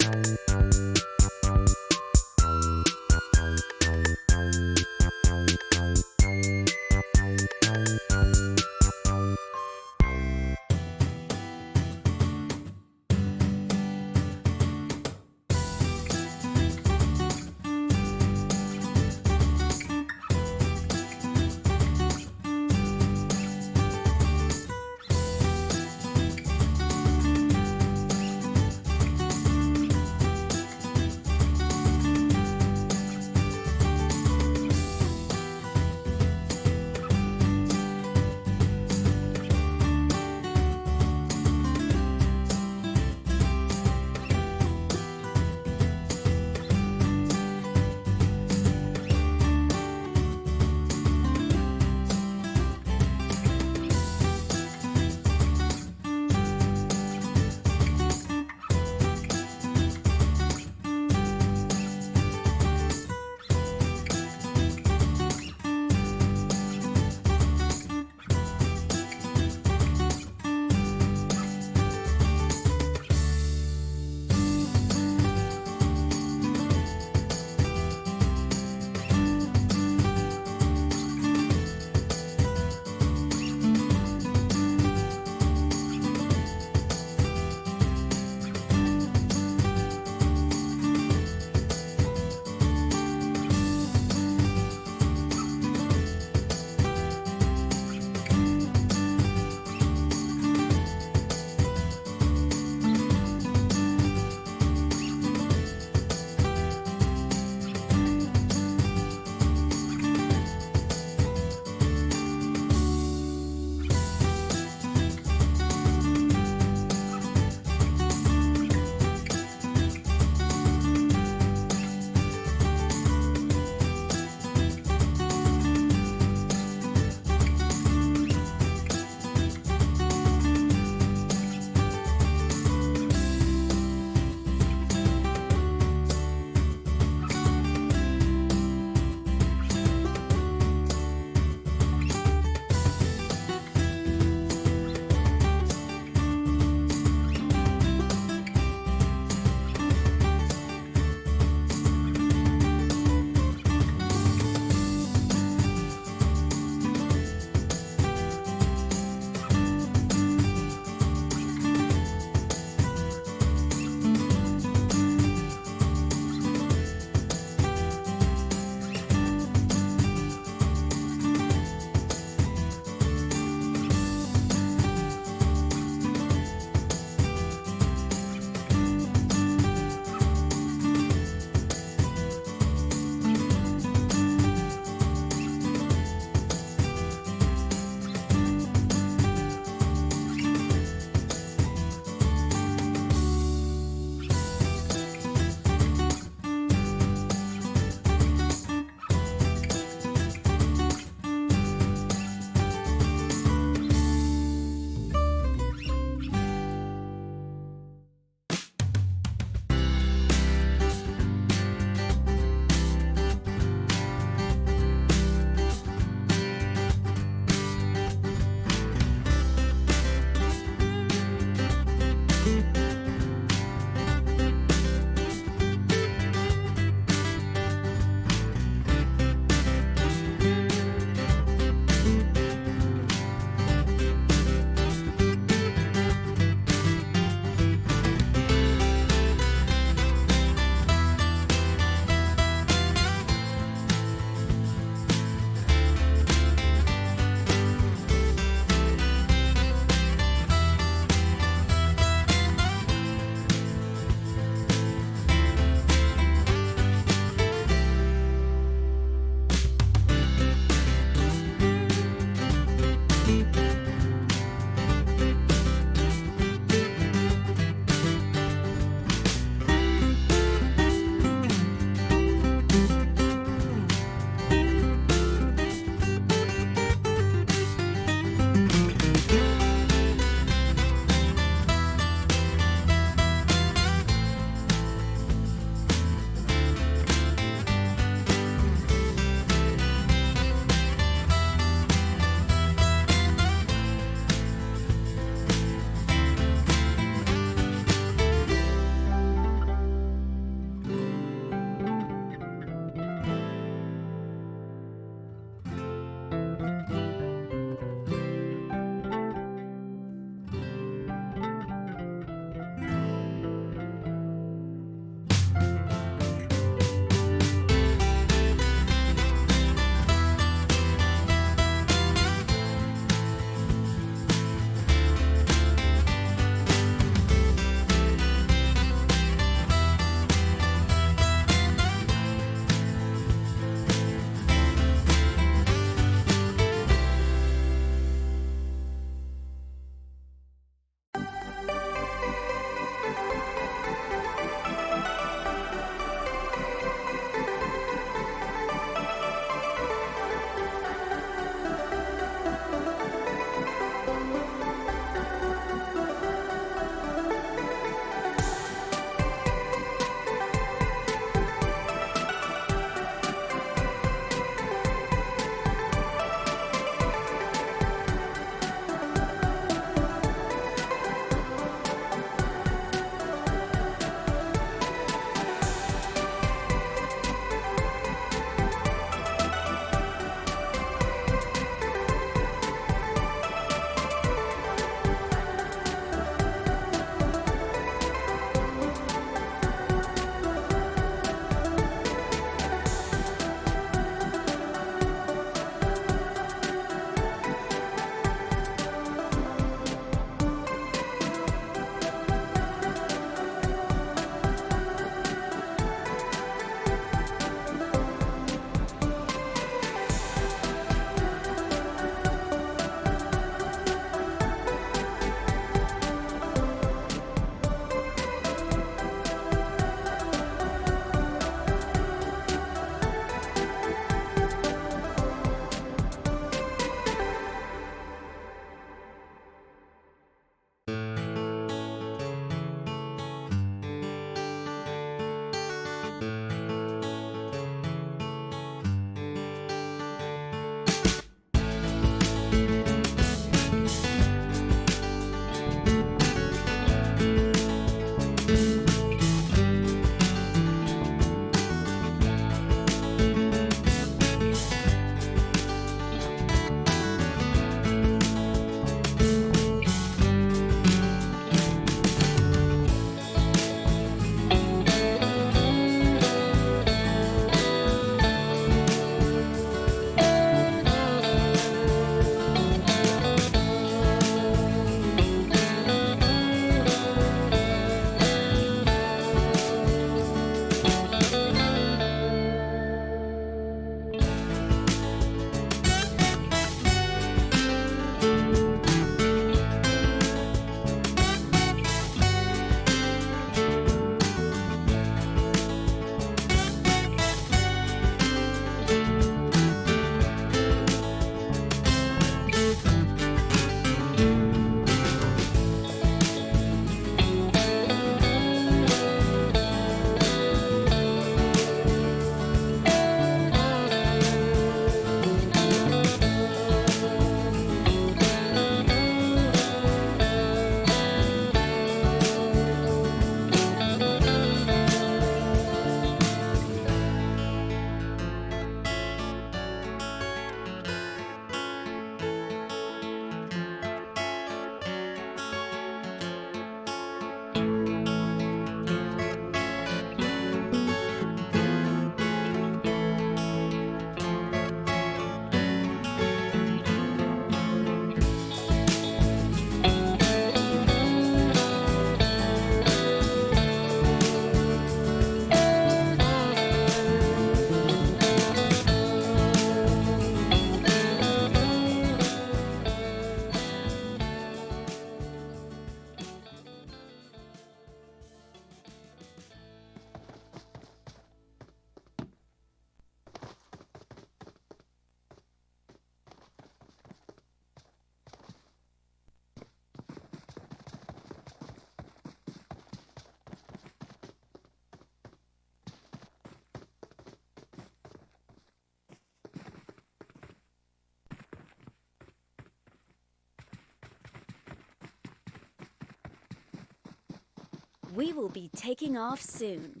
We will be taking off soon.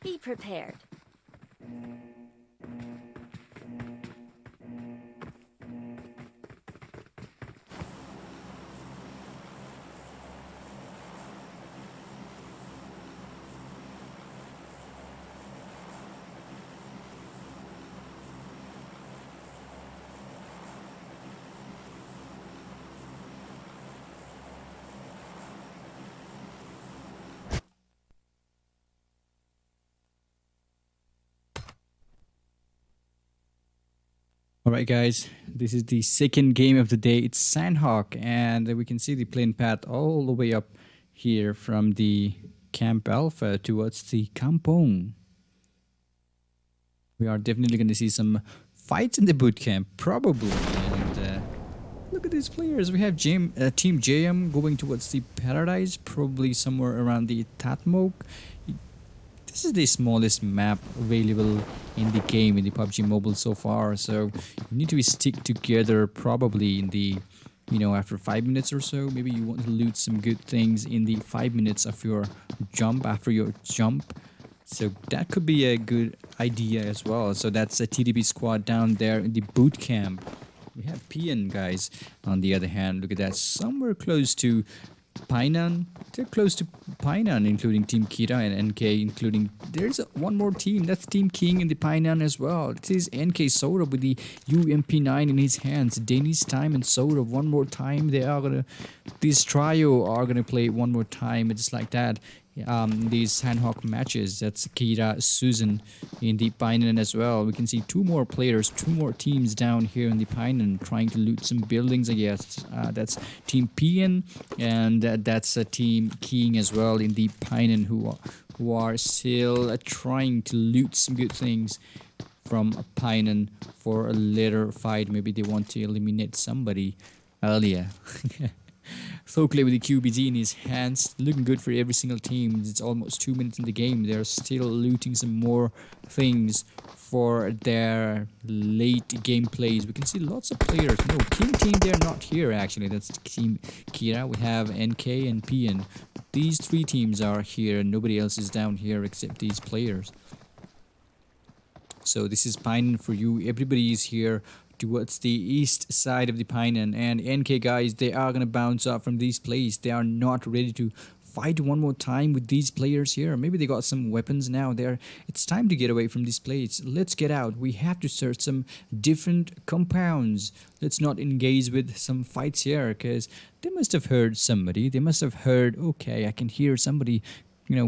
Be prepared. All right, guys, this is the second game of the day. It's Sandhawk, and we can see the plane path all the way up here from the Camp Alpha towards the Kampong. We are definitely going to see some fights in the boot camp, probably. And look at these players. We have Team JM going towards the Paradise, probably somewhere around the Tatmok. This is the smallest map available in the game, in the PUBG Mobile so far, so you need to stick together probably in the, after 5 minutes or so. Maybe you want to loot some good things in the 5 minutes of your jump, after your jump. So that could be a good idea as well. So that's a TDP squad down there in the boot camp. We have PN guys on the other hand. Look at that, somewhere close to Painan. They're close to Painan, including Team Kira and NK, including there's one more team, that's Team King in the Painan as well. It is NK Soda with the UMP9 in his hands. Danish Time and Soda one more time. This trio are gonna play one more time, just like that. These Sandhawk matches. That's Kira, Susan in the Painan as well. We can see two more players, two more teams down here in the Painan trying to loot some buildings, I guess. That's Team PN, and that's a Team King as well in the Painan who are still trying to loot some good things from Painan for a later fight. Maybe they want to eliminate somebody earlier. Thokle with the QBD in his hands, looking good for every single team. It's almost 2 minutes in the game. They're still looting some more things for their late gameplays. We can see lots of players. No, King team, they're not here actually. That's Team Kira. We have NK and PN. These three teams are here. Nobody else is down here except these players. So this is Painan for you. Everybody is here towards the east side of the Painan, and NK guys, they are gonna bounce up from this place. They are not ready to fight one more time with these players here. Maybe they got some weapons now there. It's time to get away from this place. Let's get out. We have to search some different compounds. Let's not engage with some fights here, because they must have heard somebody. They must have heard, okay, I can hear somebody,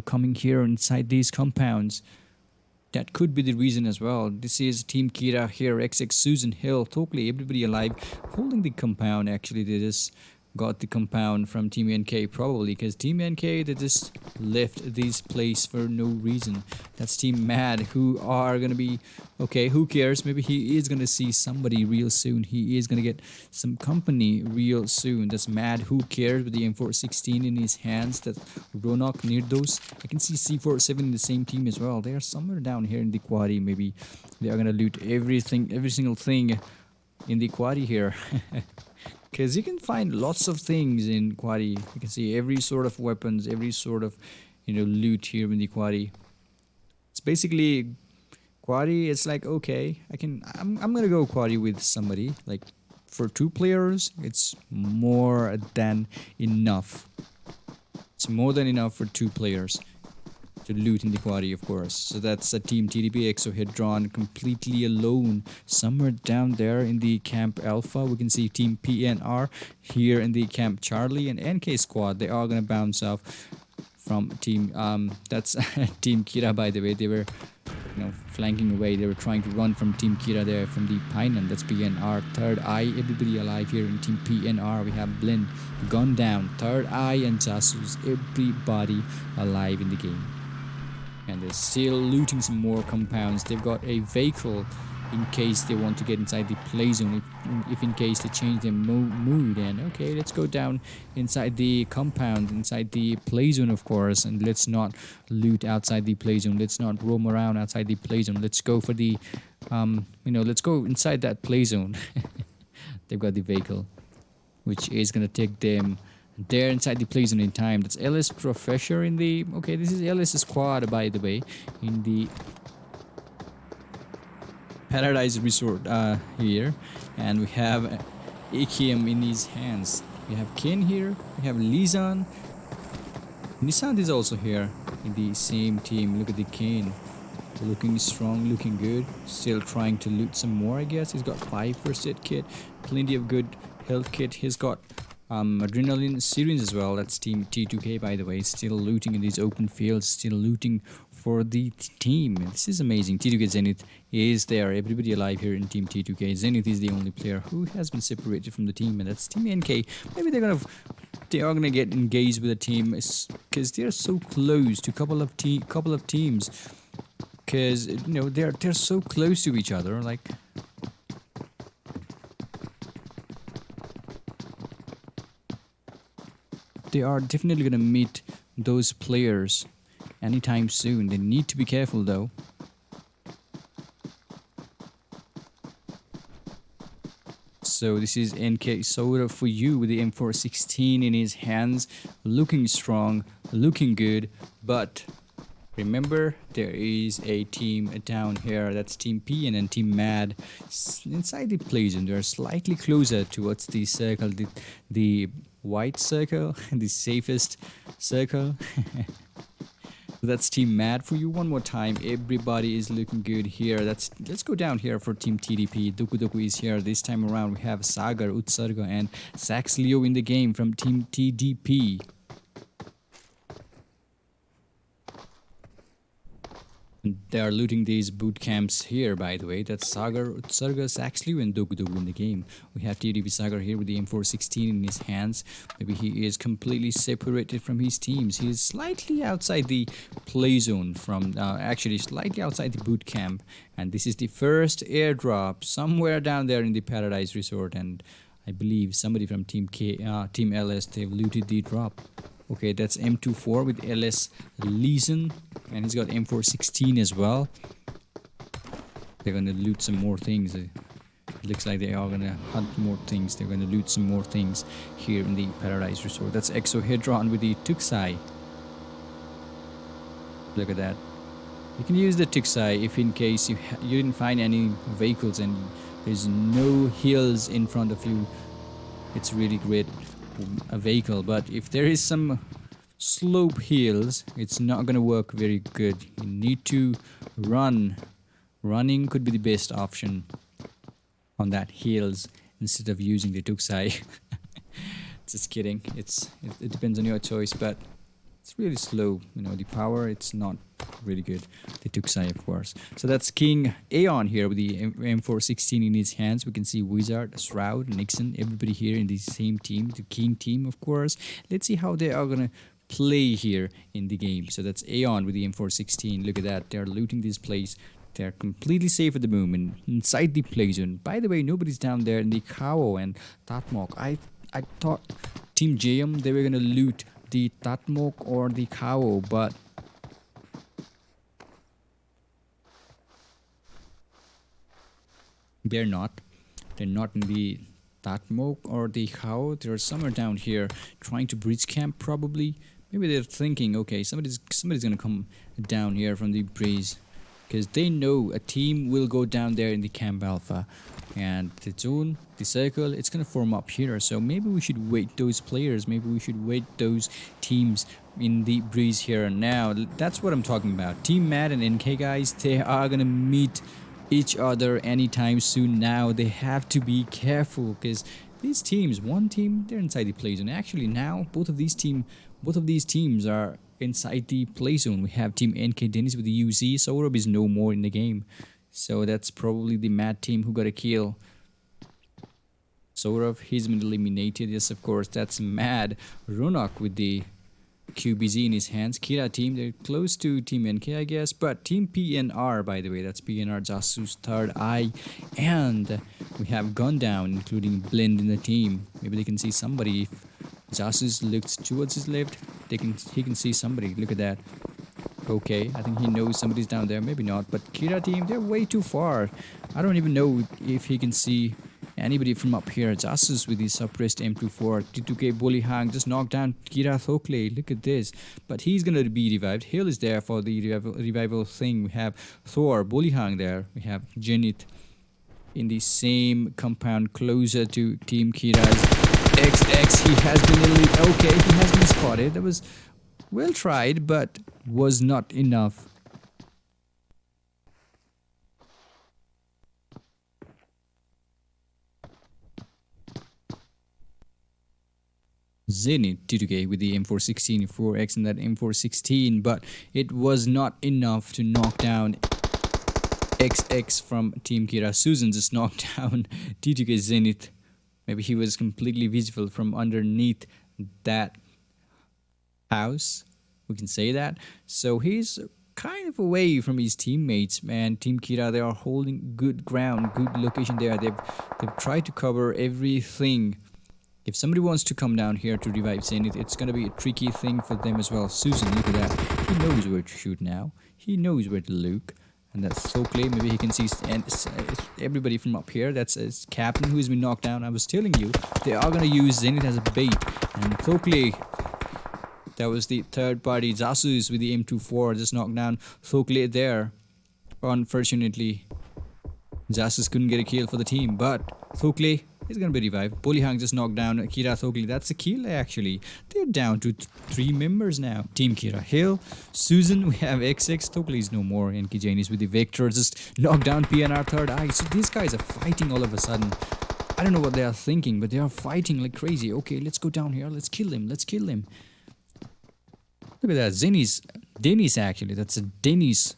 coming here inside these compounds. That could be the reason as well. This is Team Kira here, XX, Susan, Hill, Tokle, everybody alive, holding the compound. Actually, they just got the compound from Team NK probably, because Team NK, they just left this place for no reason. That's Team Mad, who are gonna be, okay, who cares? Maybe he is gonna see somebody real soon. He is gonna get some company real soon. That's Mad, who cares, with the M416 in his hands. That's Ronak Nirdos. I can see C47 in the same team as well. They are somewhere down here in the quarry. Maybe they are gonna loot everything, every single thing in the quarry here. Because you can find lots of things in quarry. You can see every sort of weapons, every sort of loot here in the quarry. It's basically quarry. It's like, okay, I'm gonna go quarry with somebody. Like for 2 players, it's more than enough. It's more than enough for 2 players to loot in the quarry, of course. So that's a Team TDP Exohedron completely alone somewhere down there in the Camp Alpha. We can see Team PNR here in the Camp Charlie, and NK squad, they are gonna bounce off from Team that's Team Kira, by the way. They were flanking away. They were trying to run from Team Kira there from the Painan. That's PNR. Third Eye, everybody alive here in Team PNR. We have Blend, Gun Down, Third Eye, and Jasus. Everybody alive in the game. And they're still looting some more compounds. They've got a vehicle in case they want to get inside the play zone, if in case they change their mood. And okay, let's go down inside the compound, inside the play zone, of course, and let's not loot outside the play zone. Let's not roam around outside the play zone. Let's go for the let's go inside that play zone. They've got the vehicle, which is gonna take them There inside the play zone in time. That's LS Professor in the... Okay, this is LS squad, by the way, in the Paradise Resort here. And we have AKM in his hands. We have Ken here. We have Lizan. Nissan is also here in the same team. Look at the Ken. Looking strong, looking good. Still trying to loot some more, I guess. He's got 5 first aid kit. Plenty of good health kit. He's got adrenaline syringe as well. That's team T2K, by the way. Still looting in these open fields. Still looting for the team. This is amazing. T2K Zenith is there. Everybody alive here in team T2K. Zenith is the only player who has been separated from the team, and that's team NK. Maybe they are gonna get engaged with the team because they're so close to couple of teams. Because you know they're so close to each other. Like, they are definitely gonna meet those players anytime soon. They need to be careful though. So this is NK Soda for you with the M416 in his hands, looking strong, looking good, but remember, there is a team down here. That's Team P and then Team Mad inside the play zone. They're slightly closer towards the circle, the white circle, the safest circle. That's Team Mad for you one more time. Everybody is looking good here. Let's go down here for Team TDP. Doku Doku is here. This time around we have Sagar, Utsarga and Sax Leo in the game from Team TDP. They are looting these boot camps here, by the way. That's Sagar, Utsarga, Saxley, and Dogu Dogu in the game. We have TDP Sagar here with the M416 in his hands. Maybe he is completely separated from his teams. He is slightly outside the play zone from, actually slightly outside the boot camp. And this is the first airdrop somewhere down there in the Paradise Resort. And I believe somebody from Team LS, they've looted the drop. Okay, that's M24 with LS Leeson, and he's got M416 as well. They're gonna loot some more things. It looks like they are gonna hunt more things. They're gonna loot some more things here in the Paradise Resort. That's Exohedron with the Tuxai. Look at that. You can use the Tuxai if in case you didn't find any vehicles and there's no hills in front of you. It's really great. A vehicle, but if there is some slope hills, it's not gonna work very good. You need to run. Running could be the best option on that hills instead of using the Tuxai. Just kidding. It depends on your choice, but it's really slow. You know, the power, it's not really good. The Tuxai, of course. So that's King Aeon here with the M416 in his hands. We can see Wizard, Shroud, Nixon, everybody here in the same team, the King team, of course. Let's see how they are gonna play here in the game. So that's Aeon with the M416. Look at that. They're looting this place. They're completely safe at the moment inside the play zone. By the way, nobody's down there in the Kao and Tatmok. I thought Team JM, they were gonna loot the Tatmok or the Kao, but they're not. They're not in the Tatmok or the Kao. They're somewhere down here trying to breach camp probably. Maybe they're thinking, okay, somebody's gonna come down here from the breeze, because they know a team will go down there in the camp alpha, and the zone, the circle, it's gonna form up here. So maybe we should wait those players. Maybe we should wait those teams in the breeze here and now. That's what I'm talking about. Team Mad and NK guys, they are gonna meet each other anytime soon. Now they have to be careful because these teams, one team, they're inside the play zone. Actually now both of these teams are inside the play zone. We have Team NK Dennis with the UZ. Saurabh is no more in the game, so that's probably the Mad team who got a kill. Saurabh, he's been eliminated. Yes, of course, that's Mad. Ronak with the QBZ in his hands. Kira team, they're close to Team NK, I guess. But Team PNR, by the way, that's PNR, Jasus, Third Eye. And we have Gone Down, including Blend in the team. Maybe they can see somebody. If Jasus looks towards his left, he can see somebody. Look at that. Okay, I think he knows somebody's down there. Maybe not. But Kira team, they're way too far. I don't even know if he can see anybody from up here. Jasus with his suppressed M24. T2K Bully Hang just knocked down Kira Thokle. Look at this. But he's going to be revived. Hill is there for the revival thing. We have Thor, Bully Hang there. We have Jenith in the same compound closer to Team Kira's XX. He has been okay, he has been spotted. That was well tried, but was not enough. Zenith T2K with the M416, 4X and that M416, but it was not enough to knock down XX from Team Kira. Susan just knocked down T2K Zenith. Maybe he was completely visible from underneath that house. We can say that. So he's kind of away from his teammates, man. Team Kira, they are holding good ground, good location there. They've tried to cover everything. If somebody wants to come down here to revive Zenith, it's going to be a tricky thing for them as well. Susan, look at that. He knows where to shoot now. He knows where to look. And that's Thokle. Maybe he can see everybody from up here. That's his captain who's been knocked down. I was telling you, they are going to use Zenith as a bait. And Thokle, that was the third party. Jasus with the M24 just knocked down Thokle there. Unfortunately, Jasus couldn't get a kill for the team. But Thokle is going to be revived. Bolihang just knocked down Kira Thokle. That's a kill actually. They're down to 3 members now. Team Kira. Hill, Susan, we have XX. Thokle is no more. And Kijanis with the Vector just knocked down PNR third eye. So these guys are fighting all of a sudden. I don't know what they are thinking, but they are fighting like crazy. Okay, let's go down here. Let's kill him. Let's kill him. Look at that. Dennis actually. That's a Dennis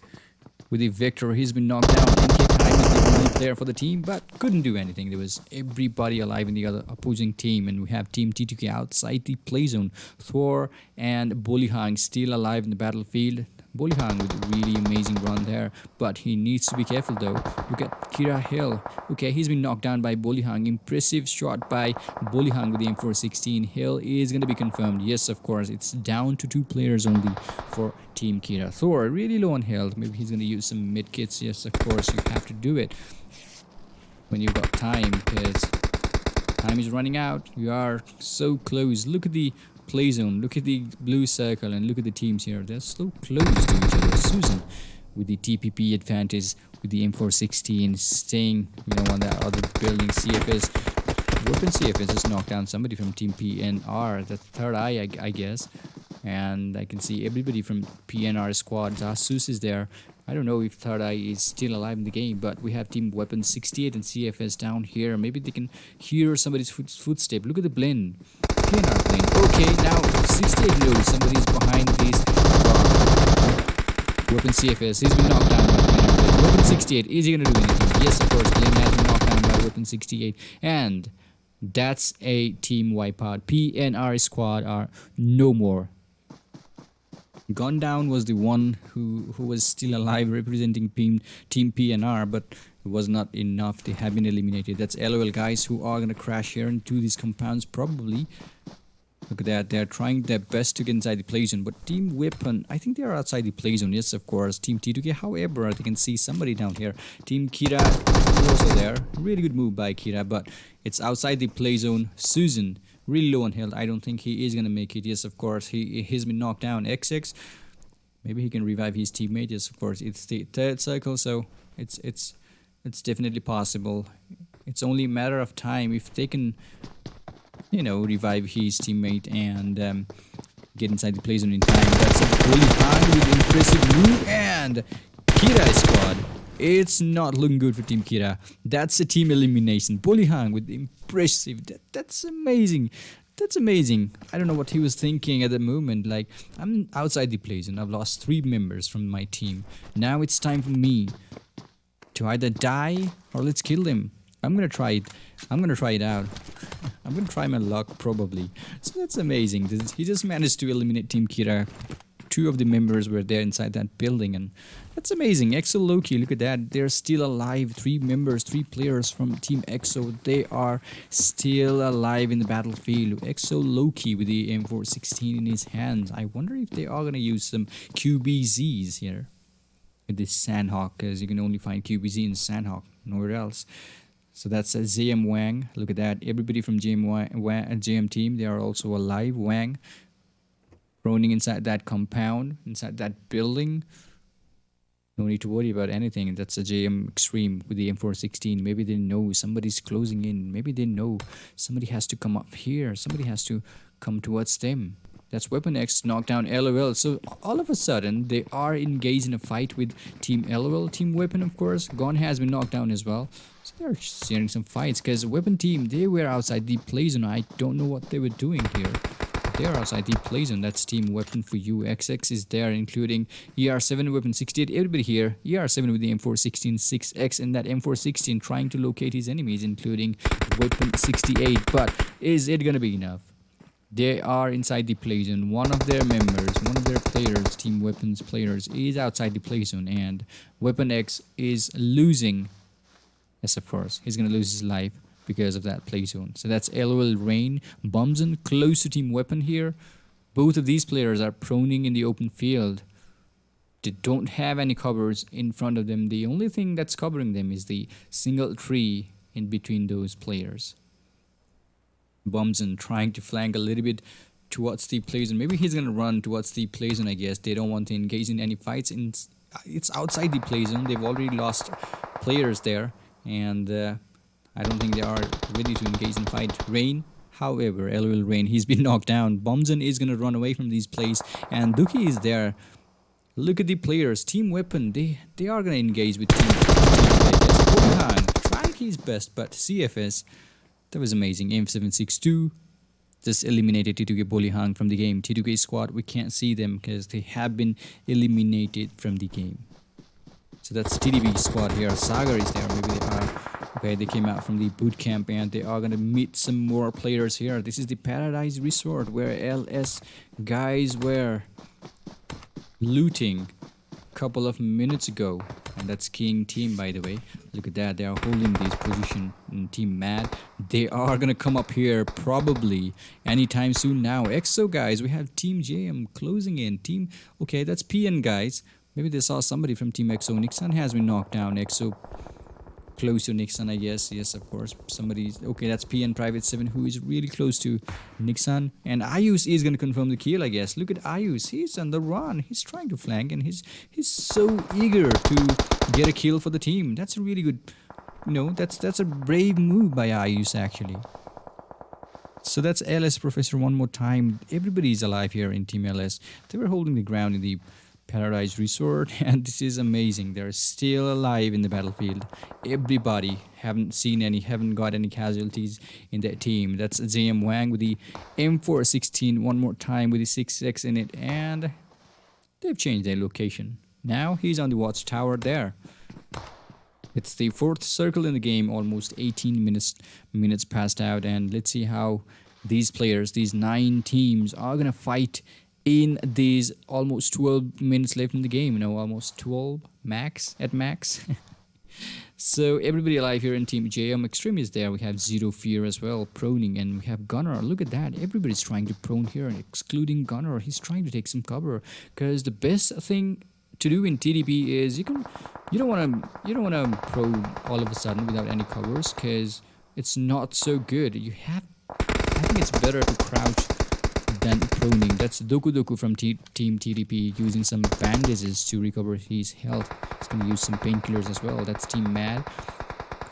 with the Vector. He's been knocked down. NK Time is the only player for the team, but couldn't do anything. There was everybody alive in the other opposing team, and we have Team T2K outside the play zone. Thor and Bolihang still alive in the battlefield. Bolihang with a really amazing run there, but he needs to be careful though. Look at Kira Hill. Okay, he's been knocked down by Bolihang. Impressive shot by Bolihang with the M416. Hill is going to be confirmed. Yes, of course, it's down to 2 players only for Team Kira. Thor really low on health. Maybe he's going to use some mid kits. Yes, of course, you have to do it when you've got time, because time is running out. You are so close. Look at the play zone, look at the blue circle, and look at the teams here. They're so close to each other. Susan with the TPP advantage with the M416 staying, on that other building. CFS, weapon CFS just knocked down somebody from Team PNR. That's third eye, I guess. And I can see everybody from PNR squad. Jasus is there. I don't know if Third Eye is still alive in the game, but we have Team Weapon 68 and CFS down here. Maybe they can hear somebody's footstep. Look at the blend. PNR blend. Okay, now 68 knows somebody's behind this Weapon CFS. He's been knocked down by PNR blend. Weapon 68, is he going to do anything? Yes, of course. Blend has been knocked down by Weapon 68. And that's a team wipeout. PNR squad are no more. Gone down was the one who was still alive representing Team PNR, but it was not enough. They have been eliminated. That's LOL guys who are going to crash here into these compounds probably. Look at that. They're trying their best to get inside the play zone, but Team Weapon, I think they are outside the play zone. Yes, of course. Team T2K, however, they can see somebody down here. Team Kira is also there. Really good move by Kira, but it's outside the play zone. Susan, really low on health. I don't think he is going to make it. Yes, of course. He's been knocked down. XX, maybe he can revive his teammate. Yes, of course. It's the third circle, so it's definitely possible. It's only a matter of time if they can, revive his teammate and get inside the play zone in time. That's a really high with impressive move, and Kira squad. It's not looking good for Team Kira. That's a team elimination. Bolihang with impressive. That's amazing. That's amazing. I don't know what he was thinking at the moment. Like, I'm outside the play zone. I've lost 3 members from my team. Now it's time for me to either die or let's kill them. I'm gonna try it. I'm gonna try it out. I'm gonna try my luck probably. So that's amazing. He just managed to eliminate Team Kira. 2 of the members were there inside that building, and that's amazing. EXO Loki, look at that. They're still alive. 3 members, 3 players from Team EXO. They are still alive in the battlefield. EXO Loki with the M416 in his hands. I wonder if they are going to use some QBZs here with this Sandhawk, because you can only find QBZ in Sandhawk, nowhere else. So that's a JM Wang. Look at that. Everybody from JM team, they are also alive. Wang running inside that compound, inside that building. No need to worry about anything. That's a JM Extreme with the M416. Maybe they know somebody's closing in. Maybe they know somebody has to come up here. Somebody has to come towards them. That's Weapon X knocked down LOL. So all of a sudden, they are engaged in a fight with Team LOL. Team Weapon, of course, Gon has been knocked down as well. So they're sharing some fights because Weapon team, they were outside the play zone. I don't know what they were doing here. They're outside the play zone. That's Team Weapon for you. XX is there, including ER7, Weapon 68. Everybody here. ER7 with the M416, 6X, and that M416 trying to locate his enemies, including Weapon 68. But is it gonna be enough? They are inside the play zone. One of their members, one of their players, Team Weapons players, is outside the play zone, and Weapon X is losing. Yes, of course, he's gonna lose his life because of that play zone. So that's LOL Rain, Bumson, close to Team Weapon here. Both of these players are proning in the open field. They don't have any covers in front of them. The only thing that's covering them is the single tree in between those players. Bumson trying to flank a little bit towards the play zone. Maybe he's gonna run towards the play zone, I guess. They don't want to engage in any fights. It's outside the play zone. They've already lost players there, and I don't think they are ready to engage in fight. Rain, however, LOL Rain, he's been knocked down. Bumson is gonna run away from these plays, and Duki is there. Look at the players. Team Weapon, they are gonna engage with Team PLGS2. Tried his best, but CFS, that was amazing. M762 just eliminated T2K Bolihang from the game. T2K squad, we can't see them because they have been eliminated from the game. So that's TDB squad here. Sagar is there. Maybe they are. Okay, they came out from the boot camp and they are going to meet some more players here. This is the Paradise Resort where LS guys were looting a couple of minutes ago. And that's King team, by the way. Look at that. They are holding this position in Team Mad. They are going to come up here probably anytime soon now. EXO guys, we have Team JM closing in. Team, okay, that's PN guys. Maybe they saw somebody from Team EXO. Nixon has been knocked down. EXO close to Nixon, I guess. Yes, of course. Somebody's okay. That's PN Private 7 who is really close to Nixon. And Ayus is going to confirm the kill, I guess. Look at Ayus. He's on the run. He's trying to flank and he's so eager to get a kill for the team. That's a really good, you know, that's a brave move by Ayus actually. So that's LS Professor one more time. Everybody's alive here in Team LS. They were holding the ground in the Paradise Resort, and this is amazing. They're still alive in the battlefield. Everybody haven't got any casualties in that team. That's JM Wang with the M416 one more time with the 6X in it, and they've changed their location. Now he's on the watchtower there. It's the 4th circle in the game, almost 18 minutes passed out, and let's see how these players, these 9 teams, are gonna fight in these almost 12 minutes left in the game. You know, almost 12 max. So everybody alive here in Team JM Extreme is there. We have Zero Fear as well, proning, and we have Gunner. Look at that. Everybody's trying to prone here, excluding Gunner. He's trying to take some cover because the best thing to do in TDP is you don't want to prone all of a sudden without any covers because it's not so good. I think it's better to crouch than proning. That's Doku Doku from Team TDP using some bandages to recover his health. He's going to use some painkillers as well. That's Team Mad,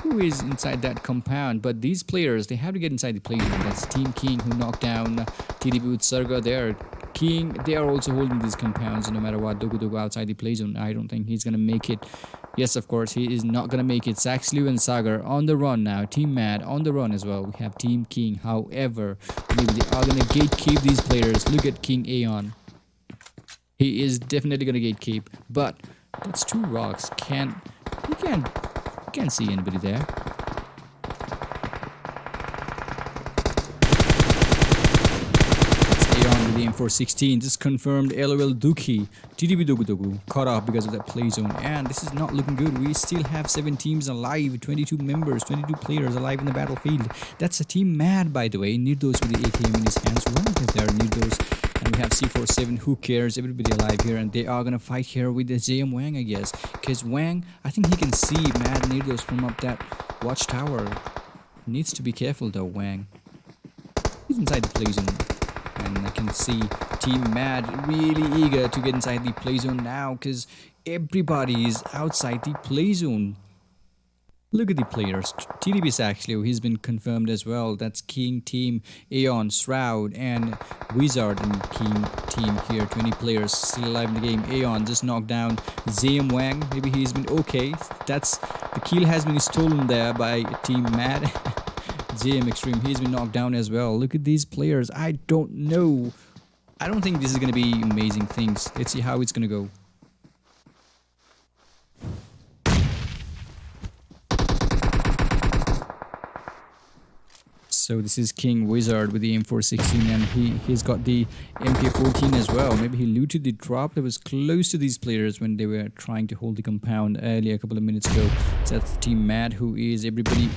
who is inside that compound. But these players, they have to get inside the play zone. That's Team King who knocked down TDP with Sarga there. King, they are also holding these compounds no matter what. Doku Doku outside the play zone. I don't think he's going to make it. Yes, of course, he is not going to make it. Saxliu and Sagar on the run now. Team Mad on the run as well. We have Team King. However, maybe they are going to gatekeep these players. Look at King Aeon. He is definitely going to gatekeep. But that's 2 rocks. You can't see anybody there. The M416 just confirmed LOL Duki, TDB Dogu Dogu, caught up because of that play zone, and this is not looking good. We still have 7 teams alive, 22 members, 22 players alive in the battlefield. That's a Team Mad, by the way. Nirdos with the AKM in his hands. Well, there are Nirdos, and we have C47. Who cares? Everybody alive here, and they are gonna fight here with the JM Wang, I guess, because Wang, I think he can see Mad Nirdos from up that watchtower. Needs to be careful though, Wang. He's inside the play zone. And I can see Team Mad really eager to get inside the play zone now because everybody is outside the play zone. Look at the players. TDB's actually, he's been confirmed as well. That's King Team, Aeon, Shroud, and Wizard and King Team here. 20 players still alive in the game. Aeon just knocked down Zayam Wang. Maybe he's been okay. That's the kill has been stolen there by Team Mad. JM Extreme, he's been knocked down as well. Look at these players. I don't know. I don't think this is going to be amazing things. Let's see how it's going to go. So this is King Wizard with the M416 and he's got the MK14 as well. Maybe he looted the drop that was close to these players when they were trying to hold the compound earlier a couple of minutes ago. So that's Team Mad, who is everybody,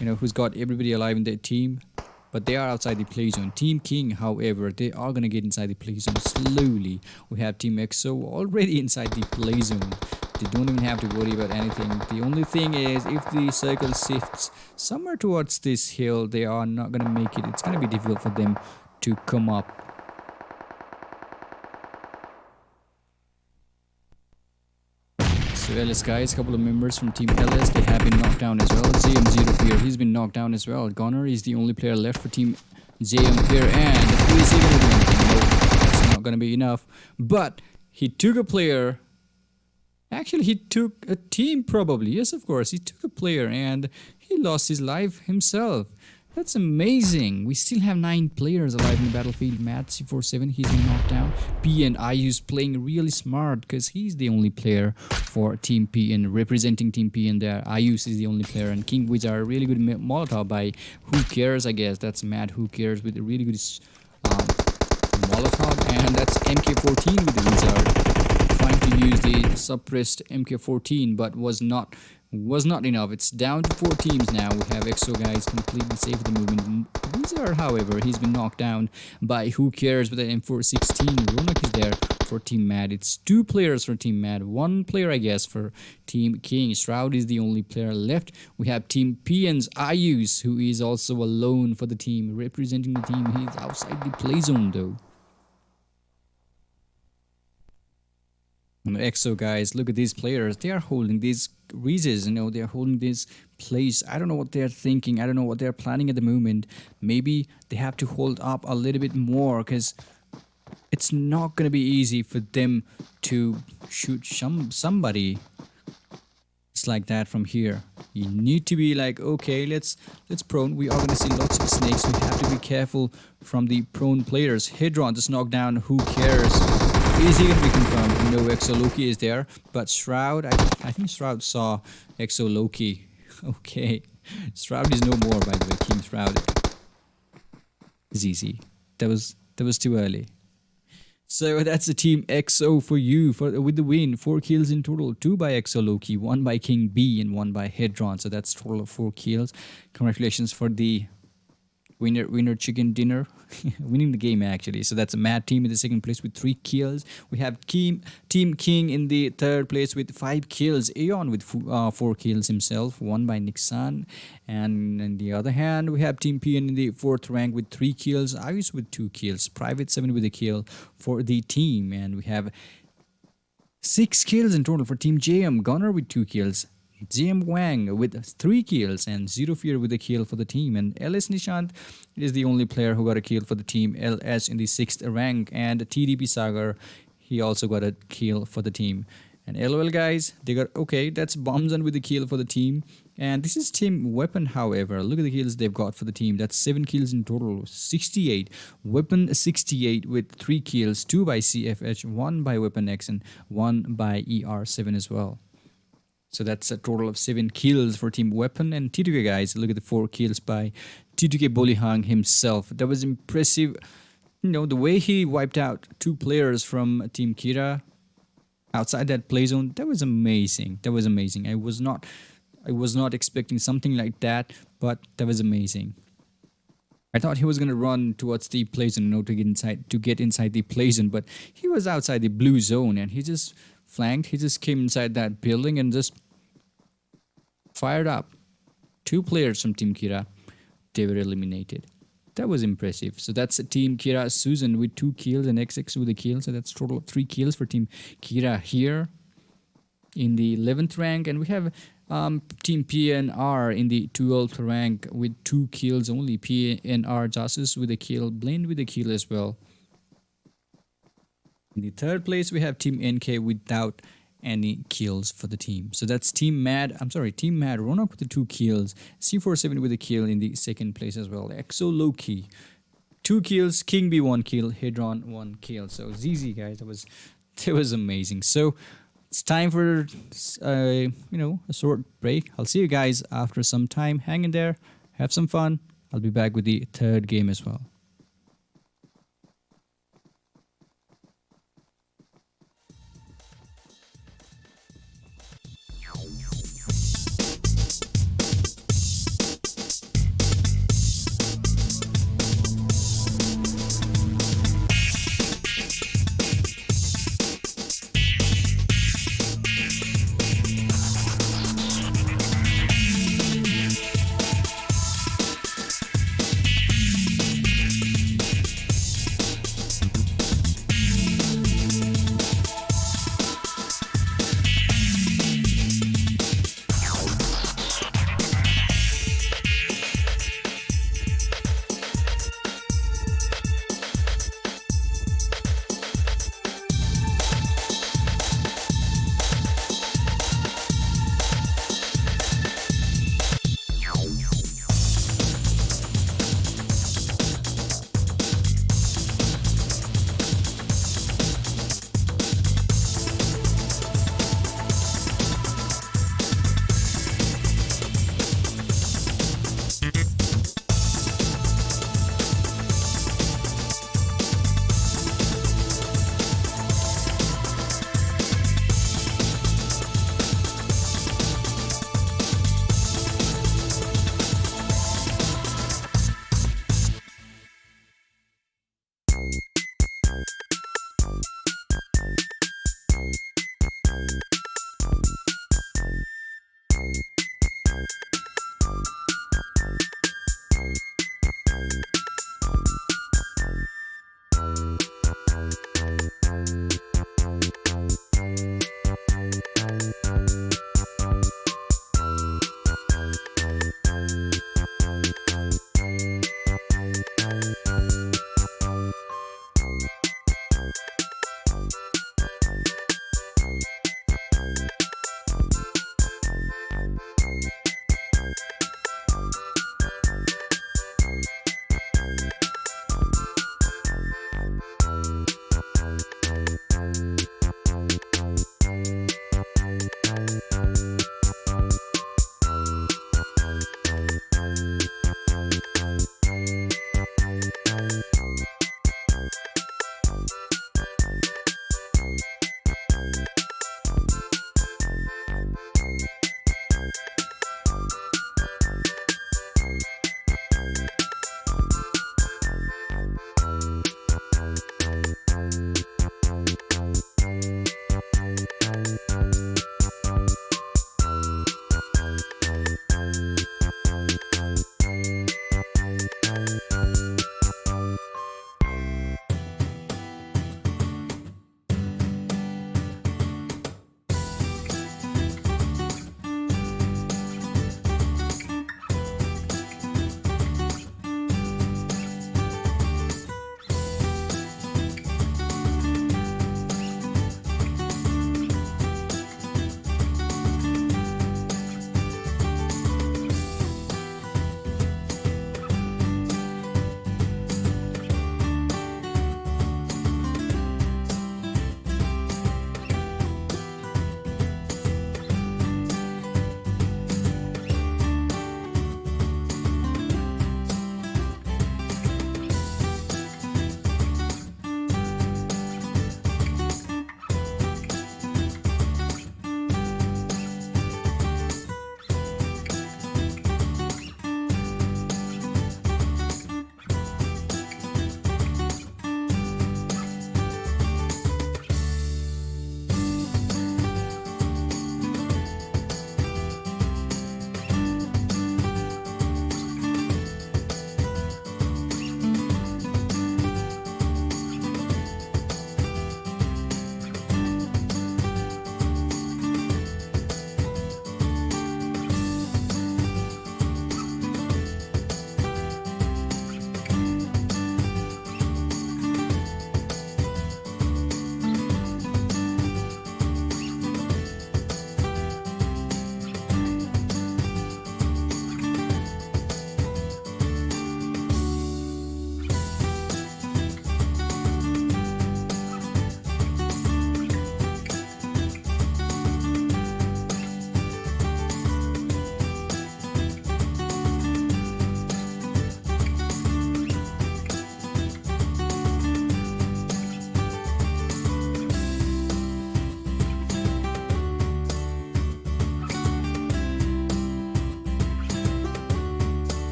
you know, who's got everybody alive in their team. But they are outside the play zone. Team King, however, they are going to get inside the play zone slowly. We have Team EXO already inside the play zone. They don't even have to worry about anything. The only thing is, if the circle shifts somewhere towards this hill, they are not going to make it. It's going to be difficult for them to come up. So LS guys, a couple of members from Team LS, they have been knocked down as well. ZM0 here, he's been knocked down as well. Goner is the only player left for Team ZM here, and is he going to do anything? No, it's not going to be enough. But he took a player. Actually, he took a team probably. Yes, of course, he took a player and he lost his life himself. That's amazing. We still have 9 players alive in the battlefield. Matt C47, he's been knocked down. P and IU's playing really smart because he's the only player for Team P and representing Team P, and there IU's is the only player. And King Wizard are really good Molotov by Who Cares, I guess. That's Matt Who Cares with a really good Molotov, and that's MK14 with the Wizard. Trying to use the suppressed MK14, but was not enough. It's down to 4 teams now. We have EXO guys completely saved the movement. Wizard, however, he's been knocked down by Who Cares with the M416. Ronak is there for Team Mad. It's 2 players for Team Mad, 1 player, I guess, for Team King. Shroud is the only player left. We have Team PN's IU's, who is also alone for the team, representing the team. He's outside the play zone, though. EXO guys, look at these players. They are holding these reases, you know, they are holding this place. I don't know what they're thinking. I don't know what they're planning at the moment. Maybe they have to hold up a little bit more because it's not going to be easy for them to shoot somebody. It's like that from here. You need to be like, okay, let's prone. We are going to see lots of snakes. We have to be careful from the prone players. Hedron just knocked down Who Cares. Is he going to be confirmed? No, EXO Loki is there. But Shroud, I think Shroud saw EXO Loki. Okay. Shroud is no more, by the way. King Shroud. It's easy. That was too early. So that's the Team EXO for you with the win. 4 kills in total. 2 by EXO Loki, 1 by King B, and 1 by Hedron. So that's total of 4 kills. Congratulations for the winner chicken dinner. Winning the game actually. So that's a Mad team in the second place with 3 kills. We have Team King in the third place with 5 kills. Aeon with 4 kills himself, 1 by Nixon. And on the other hand, we have Team PN in the 4th rank with 3 kills. Ice with 2 kills. Private 7 with a kill for the team. And we have 6 kills in total for Team JM. Gunner with 2 kills. JM Wang with 3 kills and Zero Fear with a kill for the team, and LS Nishant is the only player who got a kill for the team. LS in the 6th rank, and TDP Sagar, he also got a kill for the team. And LOL guys, they got, okay, that's Bombzon with the kill for the team. And this is Team Weapon, however. Look at the kills they've got for the team. That's 7 kills in total, 68. Weapon 68 with 3 kills, 2 by CFH, 1 by Weapon X, and 1 by ER7 as well. So that's a total of 7 kills for Team Weapon. And T2K guys, look at the 4 kills by T2K Bolihang himself. That was impressive. You know, the way he wiped out 2 players from Team Kira outside that play zone, that was amazing. That was amazing. I was not expecting something like that, but that was amazing. I thought he was gonna run towards the play zone, you know, to get inside the play zone, but he was outside the blue zone and he just flanked. He just came inside that building and just fired up 2 players from Team Kira, they were eliminated. That was impressive. So that's Team Kira Susan with 2 kills and XX with a kill. So that's a total of 3 kills for Team Kira here in the 11th rank. And we have Team PNR in the 12th rank with 2 kills only. PNR Jasus with a kill, Blend with a kill as well. In the 3rd place, we have Team NK without any kills for the team. So that's Team Mad Ronak with the 2 kills, C47 with a kill in the 2nd place as well. Exo Loki 2 kills, King B 1 kill, Hedron 1 kill. So ZZ guys, that was amazing. So it's time for a short break. I'll see you guys after some time. Hang in there, have some fun. I'll be back with the 3rd game as well.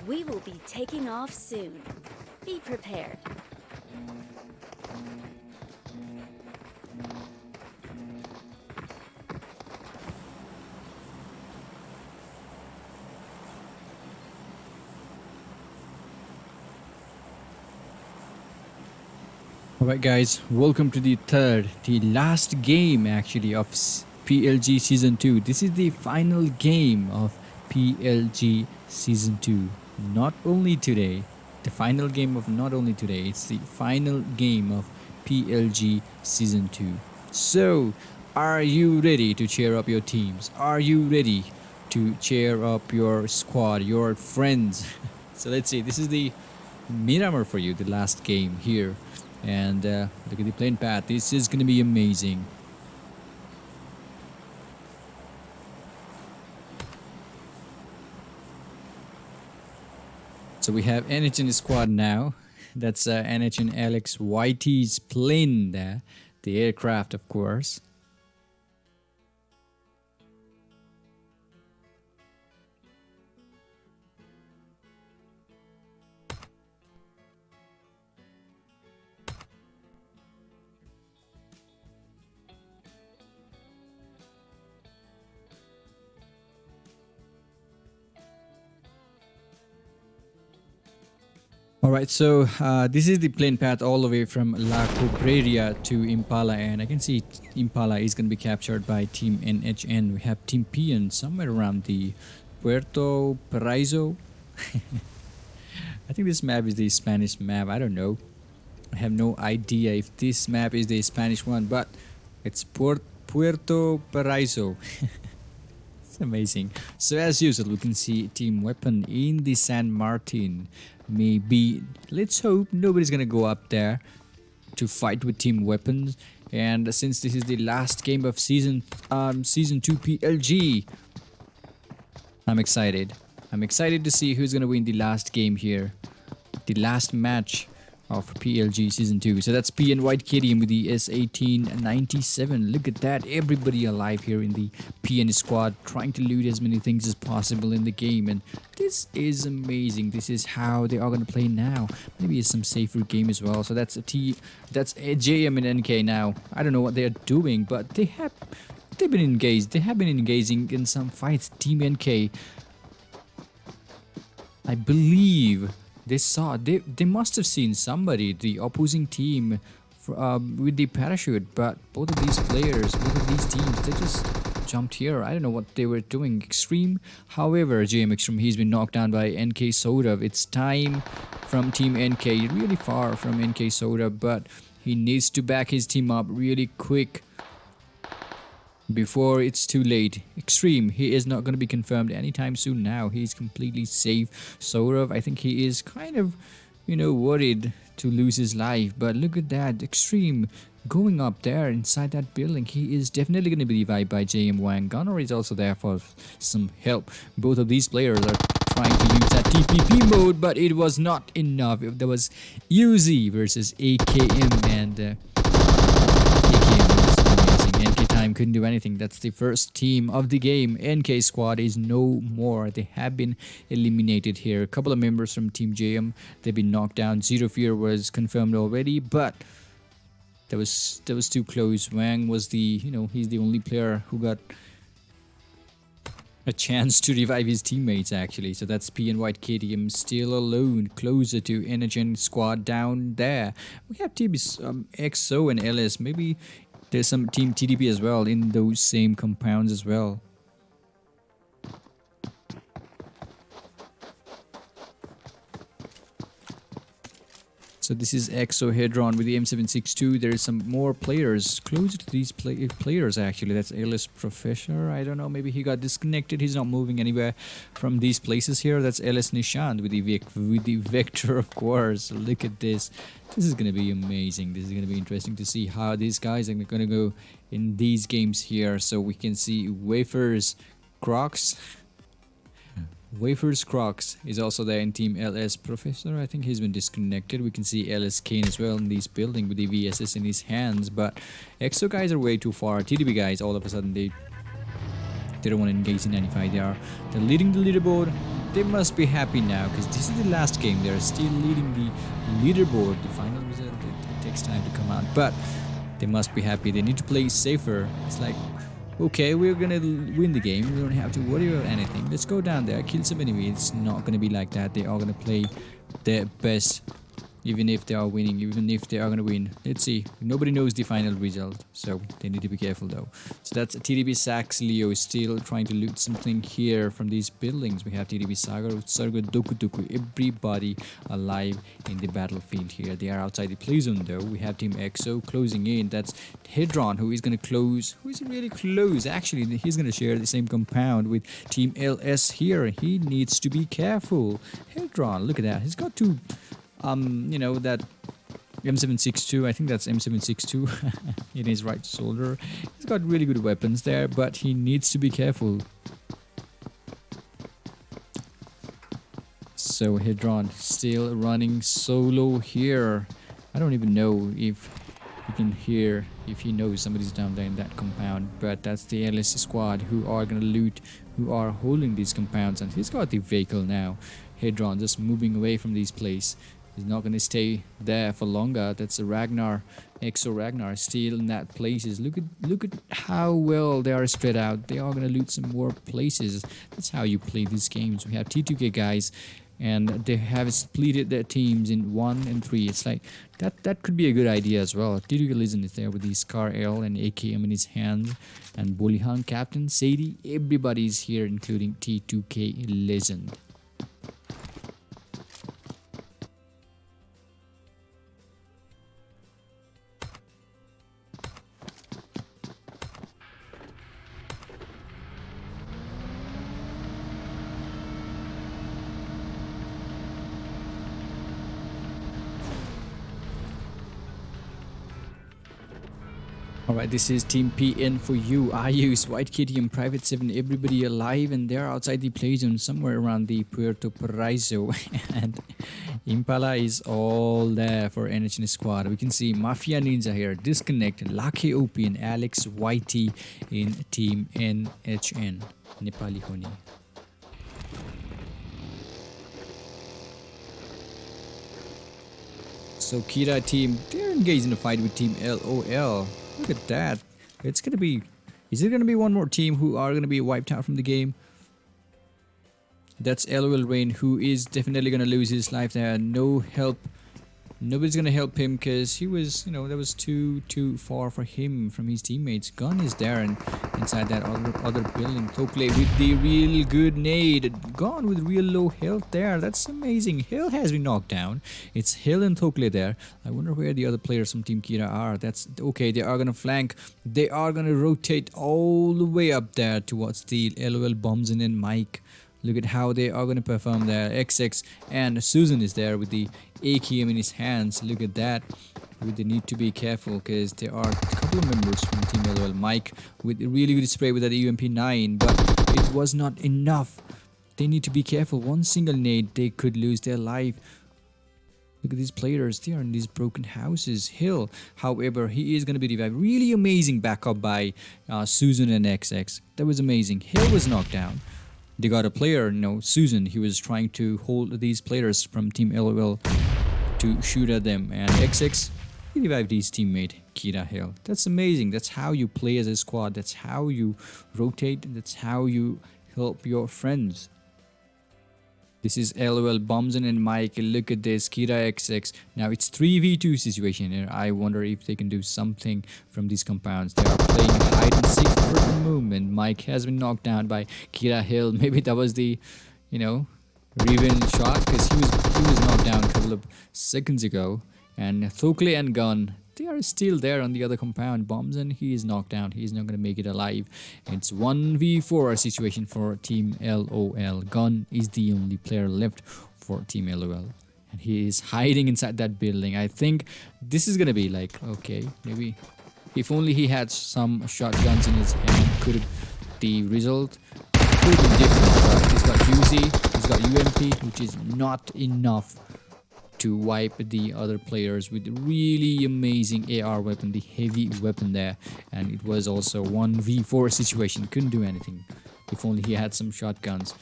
We will be taking off soon. Be prepared. Alright guys, welcome to the last game actually of PLG Season 2. This is the final game of PLG Season 2. Not only today, the final game of not only today, it's the final game of PLG Season 2. So, are you ready to cheer up your teams? Are you ready to cheer up your squad, your friends? So let's see, this is the Miramar for you, the last game here. And look at the plane path. This is going to be amazing. So we have NH in the squad now. That's NH and Alex YT's plane there. The aircraft, of course. Alright, so this is the plane path all the way from La Cobreria to Impala, and I can see Impala is going to be captured by Team NHN. We have Team PN somewhere around the Puerto Paraiso. I think this map is the Spanish map, I don't know. I have no idea if this map is the Spanish one, but it's Puerto Paraiso. It's amazing. So as usual, we can see Team Weapon in the San Martin. Maybe, let's hope nobody's gonna go up there to fight with Team Weapons. And since this is the last game of season 2 PLG, I'm excited. I'm excited to see who's gonna win the last game here, the last match of PLG Season 2. So that's P and White KDM with the S1897. Look at that, everybody alive here in the PN squad, trying to loot as many things as possible in the game. And this is amazing. This is how they are going to play now. Maybe it's some safer game as well. So that's that's a JM and NK now. I don't know what they are doing, but they've been engaged. They have been engaging in some fights. Team NK, I believe they must have seen somebody, the opposing team, with the parachute, but both of these teams, they just jumped here. I don't know what they were doing. Extreme, however, JM Extreme, he's been knocked down by NK Soda. It's time from Team NK, really far from NK Soda, but he needs to back his team up really quick before it's too late. Extreme, he is not going to be confirmed anytime soon now. He's completely safe. Saurav, I think he is kind of, worried to lose his life. But look at that. Extreme going up there inside that building. He is definitely going to be revived by JM Wang. Gunner is also there for some help. Both of these players are trying to use that TPP mode, but it was not enough. There was UZ versus AKM, and NK Time couldn't do anything. That's the first team of the game. NK squad is no more. They have been eliminated here. A couple of members from Team JM, they've been knocked down. Zero Fear was confirmed already, but that was too close. Wang was he's the only player who got a chance to revive his teammates actually. So that's P and White KTM still alone, closer to NHN squad down there. We have teams XO and LS. Maybe there's some Team TDP as well in those same compounds as well. So this is Exohedron with the M762. There is some more players closer to these players actually. That's LS Professor. I don't know, maybe he got disconnected. He's not moving anywhere from these places here. That's LS Nishant with the Vector, of course. Look at this. This is going to be amazing. This is going to be interesting to see how these guys are going to go in these games here. So we can see Wafers Crocs. Wafers Crocs is also there in Team LS Professor. I think he's been disconnected. We can see LS Kane as well in this building with the VSS in his hands. But EXO guys are way too far. TDP guys, all of a sudden, they don't want to engage in any fight. They're leading the leaderboard. they must be happy now because this is the last game. They're still leading the leaderboard. The final result, it takes time to come out, but they must be happy. They need to play safer. It's like, okay, we're gonna win the game. We don't have to worry about anything. Let's go down there, kill some enemies. It's not gonna be like that. They are gonna play their best. Even if they are winning, even if they are going to win. Let's see. Nobody knows the final result, so they need to be careful though. So that's TDB Sax Leo is still trying to loot something here from these buildings. We have TDB Sagar, Sargo, Doku Doku, everybody alive in the battlefield here. They are outside the play zone though. We have Team EXO closing in. That's Hedron who is going to close. Who is really close? Actually, he's going to share the same compound with Team LS here. He needs to be careful. Hedron, look at that. He's got two... you know, that M762, I think that's M762 in his right shoulder. He's got really good weapons there, but he needs to be careful. So Hedron still running solo here. I don't even know if he can hear, if he knows somebody's down there in that compound, but that's the LS squad who are gonna loot, who are holding these compounds, and he's got the vehicle now. Hedron just moving away from this place. He's not going to stay there for longer. That's a Ragnar, Exo Ragnar, still in that places. Look at how well they are spread out. They are going to loot some more places. That's how you play these games. We have T2K guys, and they have split their teams in 1 and 3. It's like that could be a good idea as well. T2K Legend is there with the Scar L and AKM in his hand, and Bolihan Captain, Sadie, everybody's here, including T2K Legend. Alright, this is Team PN for you. I use White Kitty and Private 7, everybody alive, and they're outside the play zone somewhere around the Puerto Paraiso. And Impala is all there for NHN squad. We can see Mafia Ninja here, Disconnect, Lucky OP, and Alex YT in Team NHN. Nepali Honi. So Kira team, they're engaged in a fight with Team LOL. Look at that. It's gonna be... Is it gonna be one more team who are gonna be wiped out from the game? That's LOL Rain, who is definitely gonna lose his life there. No help. Nobody's gonna help him because he was, you know, that was too far for him from his teammates. Gun is there and inside that other building. Tokle with the real good nade. Gone with real low health there. That's amazing. Hill has been knocked down. It's Hill and Tokle there. I wonder where the other players from Team Kira are. That's okay. They are gonna flank. They are gonna rotate all the way up there towards the LOL bombs and then Mike. Look at how they are going to perform there. XX and Susan is there with the AKM in his hands. Look at that. They need to be careful because there are a couple of members from Team LOL. Mike with really good spray with that UMP9, but it was not enough. They need to be careful. One single nade, they could lose their life. Look at these players. They are in these broken houses. Hill, however, he is going to be revived. Really amazing backup by Susan and XX. That was amazing. Hill was knocked down. They got a player, you know, Susan. He was trying to hold these players from Team LOL to shoot at them. And XX, he revived his teammate, Kira Hill. That's amazing. That's how you play as a squad. That's how you rotate. That's how you help your friends. This is LOL Bombsen and Mike. Look at this, Kira XX. Now it's 3v2 situation here. I wonder if they can do something from these compounds. They are playing hide and seek for the moment. Mike has been knocked down by Kira Hill. Maybe that was the, you know, revenge shot because he was knocked down a couple of seconds ago. And Thokle and Gun, they are still there on the other compound. Bombs and he is knocked down. He is not going to make it alive. It's 1v4 situation for Team LOL. Gun is the only player left for Team LOL. And he is hiding inside that building. I think this is going to be like, okay, maybe if only he had some shotguns in his hand, could the result could have been different. But he's got UZ, he's got UMP, which is not enough to wipe the other players with really amazing AR weapon, the heavy weapon there. And it was also 1v4 situation. Couldn't do anything if only he had some shotguns.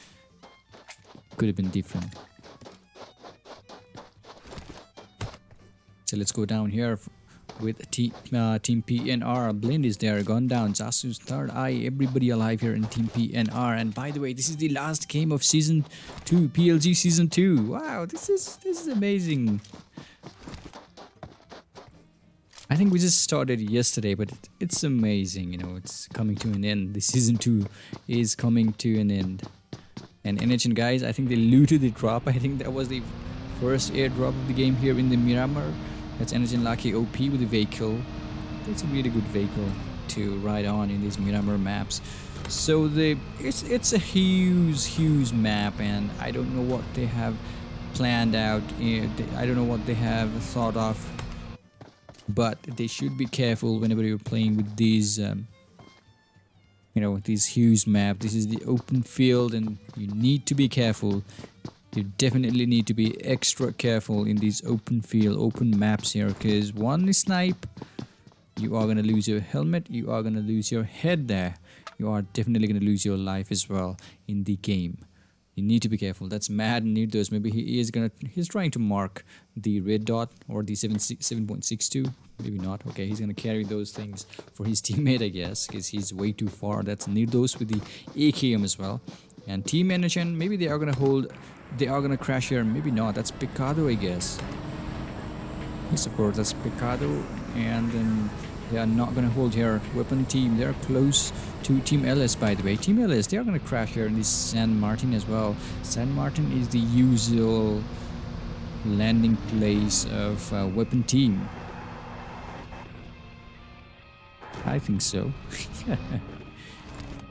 could have been different. So let's go down here with team PNR. Blind is there, gone down. Jasu's third eye. Everybody alive here in team PNR. And by the way, this is the last game of season 2, PLG season 2. Wow, this is amazing. I think we just started yesterday, but it's amazing. You know, it's coming to an end. The season 2 is coming to an end. And NHN guys, I think they looted the drop. I think that was the first airdrop of the game here in the Miramar. That's NHN Lucky OP with the vehicle. It's a really good vehicle to ride on in these Miramar maps. So it's a huge map, and I don't know what they have planned out. I don't know what they have thought of, but they should be careful whenever you're playing with these. You know, this huge map. This is the open field, and you need to be careful. You definitely need to be extra careful in these open field, open maps here, because one snipe, you are gonna lose your helmet, you are gonna lose your head there. You are definitely gonna lose your life as well in the game. You need to be careful. That's Mad Nirdos. Maybe he's trying to mark the red dot or the 7.62. Maybe not. Okay, he's gonna carry those things for his teammate, I guess, because he's way too far. That's Nirdos with the AKM as well. And Team NHN, maybe they are gonna hold. They are gonna crash here. Maybe not. That's Picado, I guess. Yes, of course, that's Picado. And then they are not gonna hold here. Weapon team, they're close to Team LS, by the way. Team LS, they are gonna crash here in this San Martin as well. San Martin is the usual landing place of weapon team. I think so.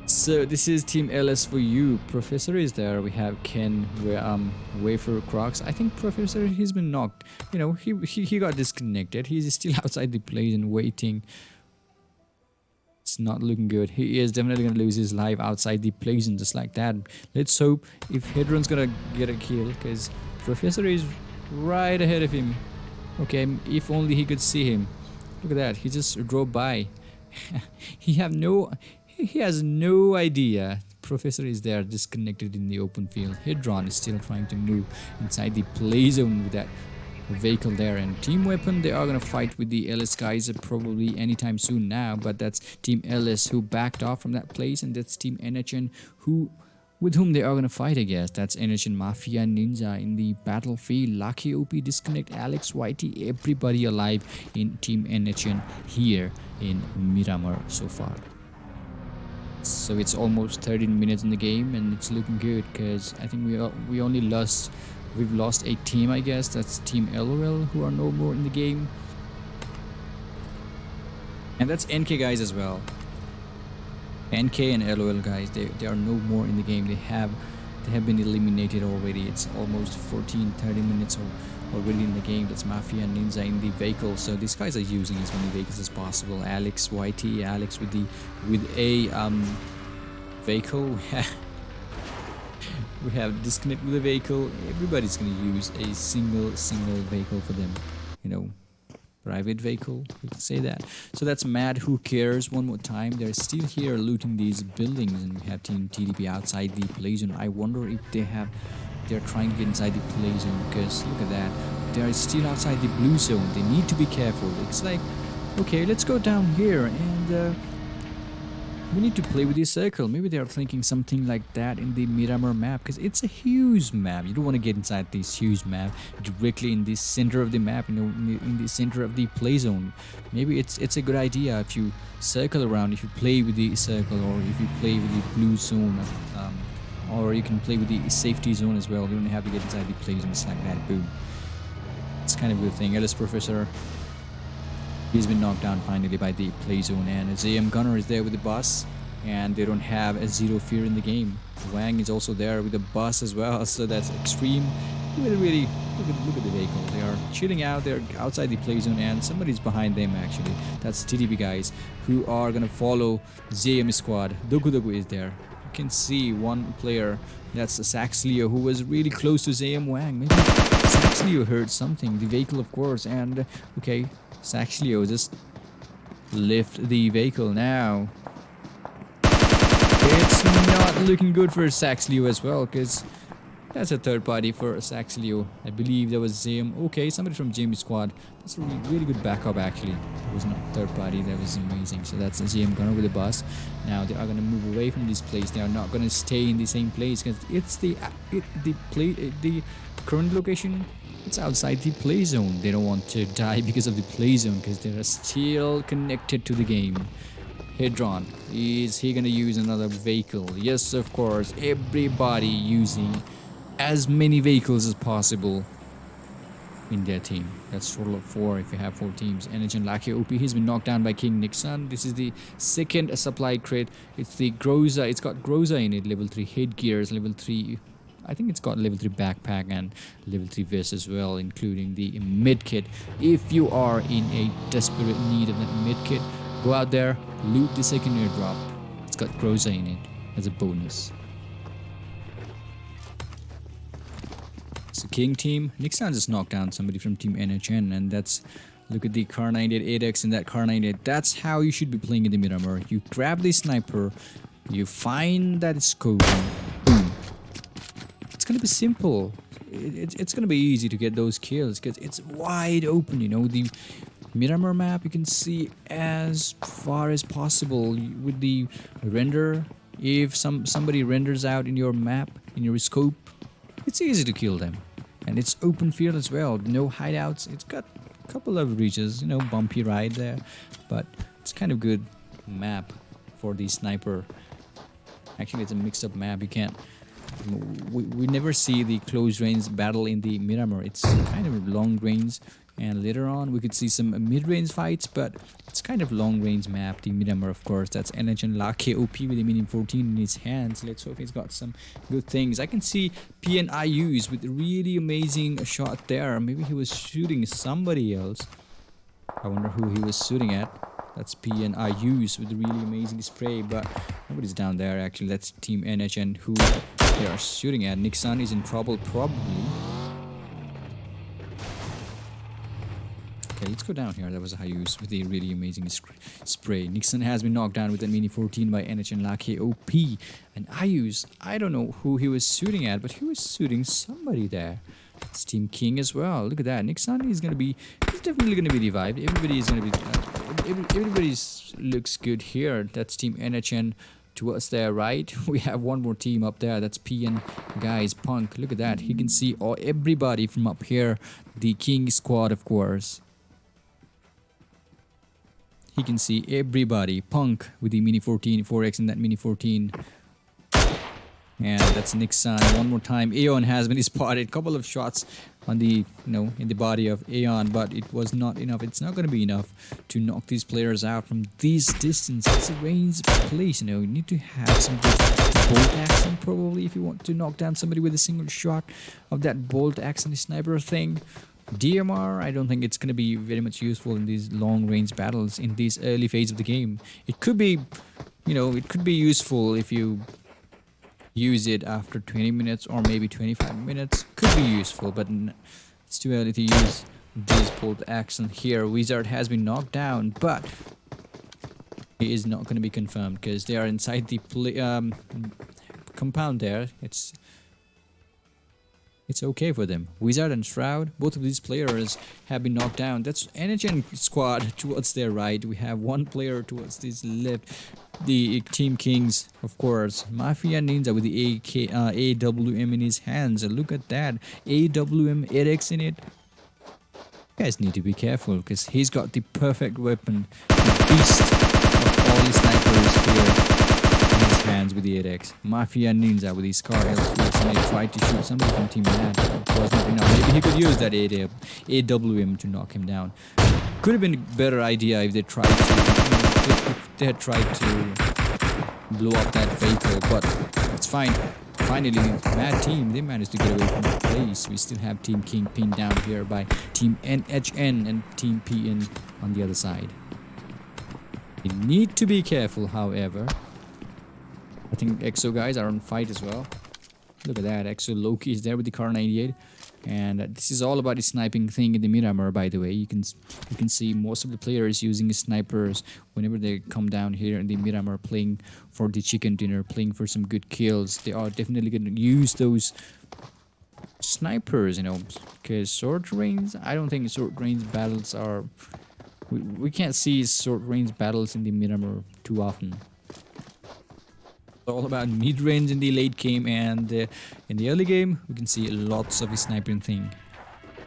So this is Team LS for you. Professor is there. We have Ken, Wafer Crocs. I think Professor, he's been knocked. You know, he got disconnected. He's still outside the place and waiting. It's not looking good. He is definitely gonna lose his life outside the place, and just like that. Let's hope if Hedron's gonna get a kill, because Professor is right ahead of him. Okay, if only he could see him. Look at that. He just drove by. He has no idea Professor is there, disconnected in the open field. Hedron is still trying to move inside the play zone with that vehicle there. And Team Weapon, they are gonna fight with the LS guys probably anytime soon now, but that's Team LS who backed off from that place, and that's Team NHN with whom they are gonna fight, I guess. That's NHN Mafia Ninja in the battlefield. Lucky OP, Disconnect, AlexYT, everybody alive in Team NHN here in Miramar so far. So it's almost 13 minutes in the game, and it's looking good, because I think we've lost a team, I guess. That's Team LOL, who are no more in the game, and that's NK guys as well. NK and LOL guys, they are no more in the game. They have been eliminated already. It's almost 30 minutes already in the game. That's Mafia and Ninja in the vehicle. So these guys are using as many vehicles as possible. AlexYT, Alex with a vehicle. We have Disconnect with a vehicle. Everybody's gonna use a single vehicle for them. You know, private vehicle, we can say that. So that's Mad Who Cares one more time. They're still here looting these buildings, and we have Team TDP outside the play zone. I wonder if they're trying to get inside the play zone, because look at that, they're still outside the blue zone. They need to be careful. It's like, okay, let's go down here, and we need to play with this circle. Maybe they are thinking something like that in the Miramar map, because it's a huge map. You don't want to get inside this huge map directly in the center of the map, you know, in the center of the play zone. Maybe it's a good idea if you circle around, if you play with the circle, or if you play with the blue zone, or you can play with the safety zone as well. You don't have to get inside the play zone. It's like that. Boom. It's kind of a good thing. LS Professor, he's been knocked down finally by the play zone, and ZM Gunner is there with the bus, and they don't have a zero fear in the game. Wang is also there with the bus as well, so that's extreme. Really look at the vehicle. They are chilling out. They're outside the play zone, and somebody's behind them actually. That's TDP guys who are gonna follow ZM squad. Dogu is there. You can see one player. That's Saxleo, who was really close to ZM Wang. Maybe Saxleo heard something. The vehicle, of course, and okay. Saxleo just lift the vehicle now. It's not looking good for Saxleo as well, because That's a third party for Saxilio. I believe there was Zim. Okay, somebody from Jimmy squad. That's a really good backup actually. It was not third party. That was amazing. So that's Zim gone over the bus. Now they are gonna move away from this place. They are not gonna stay in the same place because it's the current location. It's outside the play zone. They don't want to die because of the play zone because they are still connected to the game. Hedron, is he gonna use another vehicle? Yes, of course. Everybody using as many vehicles as possible in their team. That's total of 4 if you have 4 teams. Energen Lucky OP, he's been knocked down by King Nixon. This is the second supply crate. It's the Groza. It's got Groza in it. Level 3 headgears, level 3. I think it's got level 3 backpack and level 3 vest as well, including the mid kit. If you are in a desperate need of that mid kit, go out there, loot the second airdrop. It's got Groza in it as a bonus. It's the King team. Nixon just knocked down somebody from Team NHN, and that's, look at the Car 98 8X and that Car 98. That's how you should be playing in the Miramar. You grab the sniper, you find that scope, boom. It's gonna be simple. It's gonna be easy to get those kills because it's wide open. You know, the Miramar map, you can see as far as possible with the render. If somebody renders out in your map, in your scope, it's easy to kill them. And it's open field as well, no hideouts. It's got a couple of reaches, you know, bumpy ride there, but it's kind of good map for the sniper. Actually, it's a mixed up map. You can't, we never see the close range battle in the Miramar. It's kind of long range, and later on we could see some mid-range fights, but it's kind of long range map, the Miramar. Of course, that's NHN Lake OP with the Mini 14 in his hands. Let's hope he's got some good things. I can see PNIUs with a really amazing shot there. Maybe he was shooting somebody else. I wonder who he was shooting at. That's PNIUs with a really amazing spray, but nobody's down there actually. That's Team NHN who they are shooting at. Nixon is in trouble probably. Okay, let's go down here. That was a Hayus with a really amazing spray. Nixon has been knocked down with a Mini 14 by NHN Lake OP. And Ayus, I don't know who he was shooting at, but he was shooting somebody there. It's Team King as well. Look at that. Nixon is gonna be, he's definitely gonna be revived. Everybody is gonna be, everybody's looks good here. That's Team NHN towards their right. We have one more team up there. That's PN guys Punk. Look at that. He can see everybody from up here. The King squad, of course. He can see everybody. Punk with the Mini 14, 4X and that Mini 14. And that's Nixon. One more time. Aeon has been spotted. Couple of shots on the, in the body of Aeon, but it was not enough. It's not going to be enough to knock these players out from this distance. It's a range place, you need to have some good bolt action probably if you want to knock down somebody with a single shot of that bolt action sniper thing. DMR, I don't think it's going to be very much useful in these long range battles in this early phase of the game. It could be, it could be useful if you use it after 20 minutes or maybe 25 minutes. Could be useful, but it's too early to use this bolt action here. Wizard has been knocked down, but he is not going to be confirmed because they are inside the compound there. It's okay for them. Wizard and Shroud, both of these players have been knocked down. That's NHN squad towards their right. We have one player towards this left. The Team Kings, of course. Mafia Ninja with the AWM in his hands. Look at that. AWM 8X in it. You guys need to be careful because he's got the perfect weapon. The beast of all the snipers here. Hands with the 8X. Mafia Ninja with his car L3, and he tried to shoot somebody from Team Mad. It was not enough. Maybe he could use that AWM to knock him down. Could have been a better idea if they tried to blow up that vehicle, but it's fine. Finally, Mad team, they managed to get away from the place. We still have Team King pinned down here by Team NHN and Team PN on the other side. You need to be careful, however. I think EXO guys are on fight as well. Look at that. EXO Loki is there with the Car 98. And this is all about the sniping thing in the Miramar, by the way. You can see most of the players using snipers whenever they come down here in the Miramar playing for the chicken dinner, playing for some good kills. They are definitely going to use those snipers, you know, because short range, I don't think short range battles are, we can't see short range battles in the Miramar too often. It's all about mid range in the late game, and in the early game we can see lots of the sniping thing.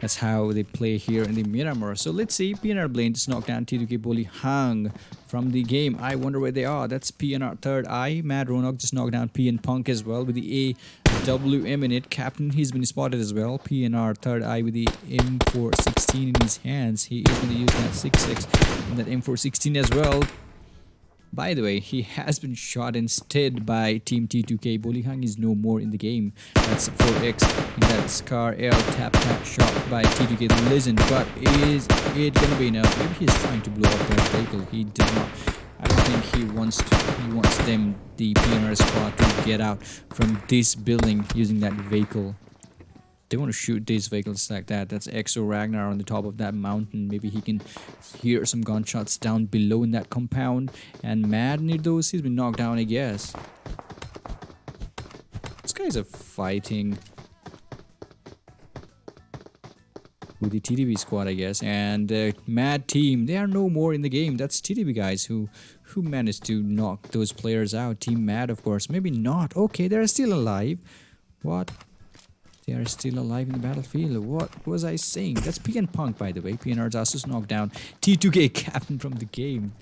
That's how they play here in the Miramar. So let's see, PNR Blaine just knocked down T2K Bully Hang from the game. I wonder where they are. That's PNR third eye. Mad Ronak just knocked down PN Punk as well with the AWM in it. Captain, he's been spotted as well. PNR third eye with the M416 in his hands. He is going to use that 6.6 and that M416 as well. By the way, he has been shot instead by Team T2K. Bully Hang is no more in the game. That's 4x in that Scar L tap shot by T2K the Legend. But is it gonna be enough? Maybe he's trying to blow up that vehicle. He did not. I don't think he wants them, the PNR squad, to get out from this building using that vehicle. They want to shoot these vehicles like that. That's Exo Ragnar on the top of that mountain. Maybe he can hear some gunshots down below in that compound. And Mad near those, he's been knocked down, I guess. These guys are fighting with the TDB squad, I guess. And Mad team, they are no more in the game. That's TDB guys who managed to knock those players out. Team Mad, of course. Maybe not. Okay, they're still alive. What? They are still alive in the battlefield. What was I saying? That's PN Punk, by the way. PNR Zasus knocked down T2K captain from the game.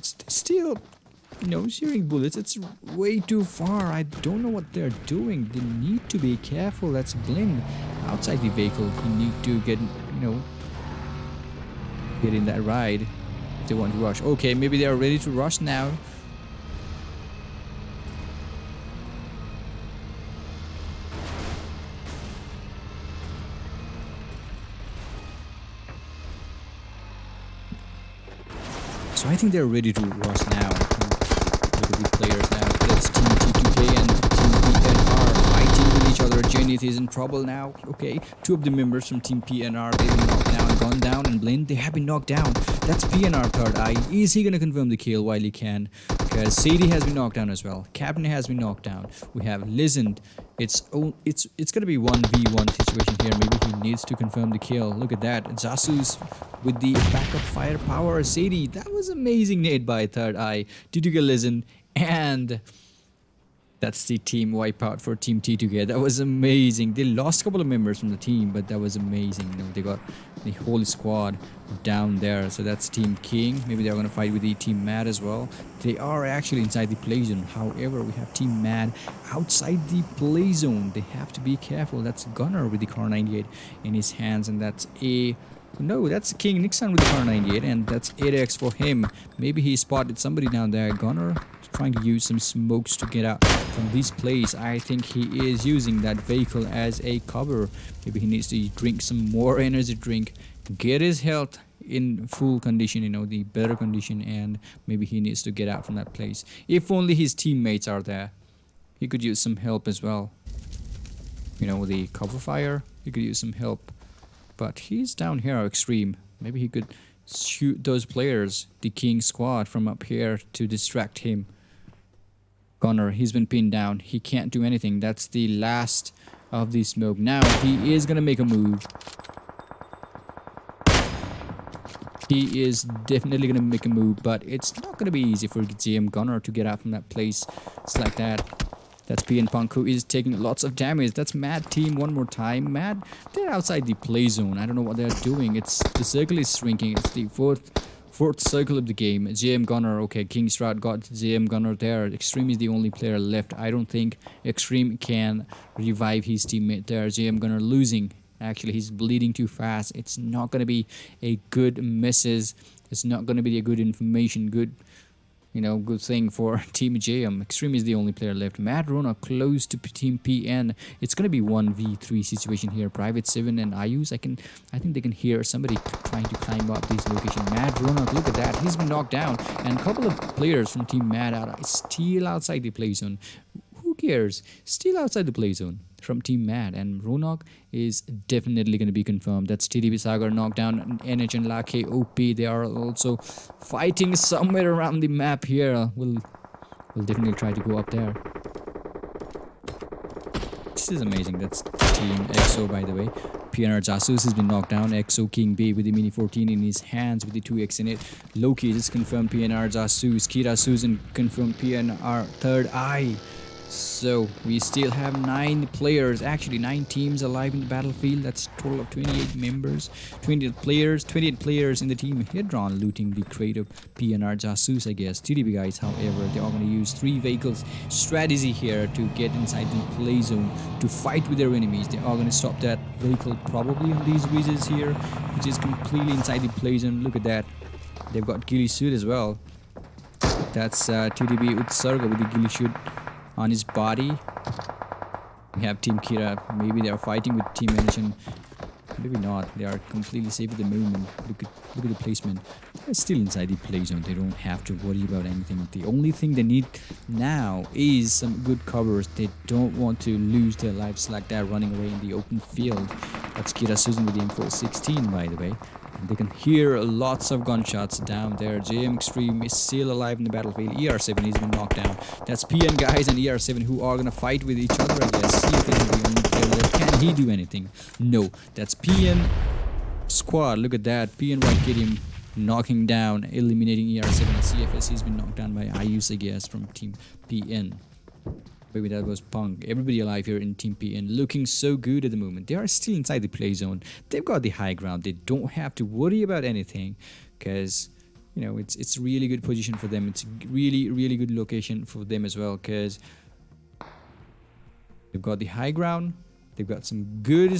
Still, you know, shooting bullets. It's way too far. I don't know what they're doing. They need to be careful. That's Blinn outside the vehicle. You need to get, you know, get in that ride if they want to rush. Okay, maybe they are ready to rush now. So I think they're ready to rush now. Look at the players now. That's Team T2K and Team PNR fighting with each other. Janith is in trouble now. Okay, two of the members from Team PNR, they've been knocked down, gone down, and Blaine, they have been knocked down. That's PNR third eye. Is he gonna confirm the kill while he can? Because Sadie has been knocked down as well. Captain has been knocked down. We have Listened. It's gonna be 1v1 situation here. Maybe he needs to confirm the kill. Look at that. Zasus with the backup firepower. Sadie, that was amazing nade by third eye. T2K Listen, and that's the team wipeout for Team T2K. That was amazing. They lost a couple of members from the team, but that was amazing. You know, they got the whole squad down there. So that's Team King. Maybe they're gonna fight with the Team Mad as well. They are actually inside the play zone. However, we have Team Mad outside the play zone. They have to be careful. That's Gunner with the Car 98 in his hands, and that's no, that's King Nixon with the Car 98, and that's 8x for him. Maybe he spotted somebody down there. Gunner trying to use some smokes to get out from this place. I think he is using that vehicle as a cover. Maybe he needs to drink some more energy drink, get his health in full condition, you know, the better condition, and maybe he needs to get out from that place. If only his teammates are there, he could use some help as well. You know, the cover fire, he could use some help. But he's down here extreme. Maybe he could shoot those players, the King squad, from up here to distract him. Connor, he's been pinned down. He can't do anything. That's the last of the smoke. Now he is gonna make a move. He is definitely gonna make a move, but it's not gonna be easy for GM Gunner to get out from that place. It's like that. That's PN Punk, who is taking lots of damage. That's Mad team one more time. Mad, they're outside the play zone. I don't know what they're doing. It's the circle is shrinking. It's the fourth circle of the game. JM Gunner, okay, King Stroud got JM Gunner there. Extreme is the only player left. I don't think Extreme can revive his teammate there. JM Gunner losing. Actually, he's bleeding too fast. It's not going to be a good message. It's not going to be a good information, good, you know, good thing for Team JM. Extreme is the only player left. Mad Rona close to Team PN. It's gonna be 1v3 situation here. Private 7 and Ayus. I think they can hear somebody trying to climb up this location. Mad Rona, look at that. He's been knocked down. And a couple of players from Team Mad are still outside the play zone. Who cares? Still outside the play zone from Team Mad, and Ronak is definitely going to be confirmed. That's TDB Sagar knocked down, NH and Lake OP. They are also fighting somewhere around the map here. We'll definitely try to go up there. This is amazing. That's Team EXO, by the way. PNR Jasus has been knocked down. EXO King B with the Mini 14 in his hands with the 2x in it. Loki just confirmed PNR Jasus. Kira Susan confirmed PNR Third Eye. So we still have 9 players, actually 9 teams alive in the battlefield. That's a total of 28 members, 28 players in the team. Hedron looting the crate of PNR Jasus, I guess. TDB guys, however, they are going to use 3 vehicles strategy here to get inside the play zone to fight with their enemies. They are going to stop that vehicle probably on these bridges here, which is completely inside the play zone. Look at that. They've got ghillie suit as well. That's TDB Utsarga with the ghillie suit on his body. We have Team Kira. Maybe they are fighting with Team Energy. Maybe not. They are completely safe with the movement. Look at the placement. They're still inside the play zone. They don't have to worry about anything. The only thing they need now is some good covers. They don't want to lose their lives like that running away in the open field. That's Kira Susan with the M416, by the way. And they can hear lots of gunshots down there. JM Extreme is still alive in the battlefield. ER7 has been knocked down. That's PN guys and ER7 who are gonna fight with each other, I guess. See if he can the only player left. Can he do anything? No. That's PN squad. Look at that. PN White Kid knocking down, eliminating ER7. And CFS has been knocked down by IUS, I guess, from Team PN. Maybe that was Punk. Everybody alive here in Team PN looking so good at the moment. They are still inside the play zone. They've got the high ground. They don't have to worry about anything because, you know, it's really good position for them. It's a really good location for them as well because they've got the high ground. They've got some good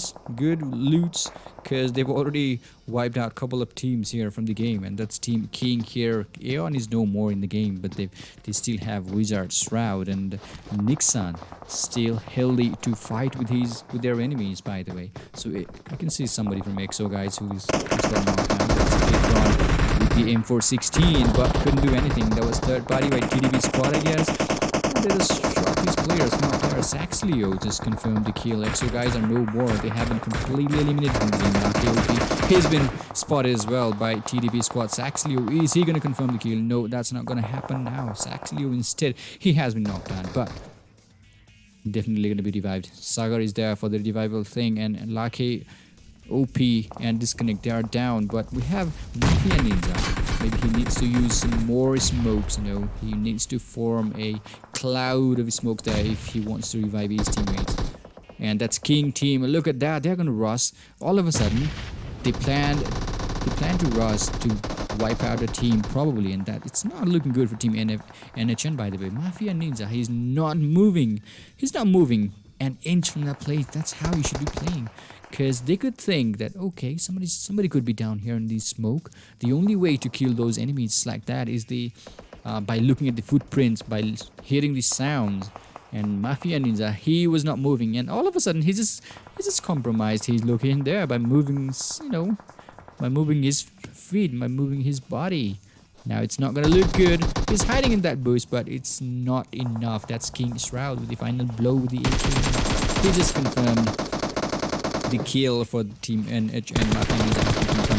loots because they've already wiped out a couple of teams here from the game, and that's Team King here. Aeon is no more in the game, but they still have Wizard, Shroud, and Nixon still healthy to fight with their enemies. By the way, so I can see somebody from EXO guys who's got knocked down. That's Hedron with the M416, but couldn't do anything. That was third party by TDB squad, I guess. They just shot these players. Not there. Saxleo just confirmed the kill. EXO guys are no more. They have been completely eliminated from the game. Now KOP has been spotted as well by TDB squad. Saxleo, is he going to confirm the kill? No, that's not going to happen now. Saxleo instead, he has been knocked down, but definitely going to be revived. Sagar is there for the revival thing, and Lake, OP, and Disconnect, they are down, but we have Mafia Ninja. Maybe he needs to use some more smokes, you know. He needs to form a cloud of smoke there if he wants to revive his teammates. And that's King team. Look at that. They're gonna rush. All of a sudden, they plan to rush to wipe out a team probably, and that it's not looking good for Team NHN, by the way. Mafia Ninja, he's not moving. He's not moving an inch from that place. That's how you should be playing. Because they could think that, okay, somebody could be down here in the smoke. The only way to kill those enemies like that is by looking at the footprints, by hearing the sounds. And Mafia Ninja, he was not moving, and all of a sudden he's just compromised his location there by moving, you know, by moving his feet, by moving his body. Now it's not gonna look good. He's hiding in that bush, but it's not enough. That's King Shroud with the final blow with the AK. He just confirmed the kill for the Team NHN.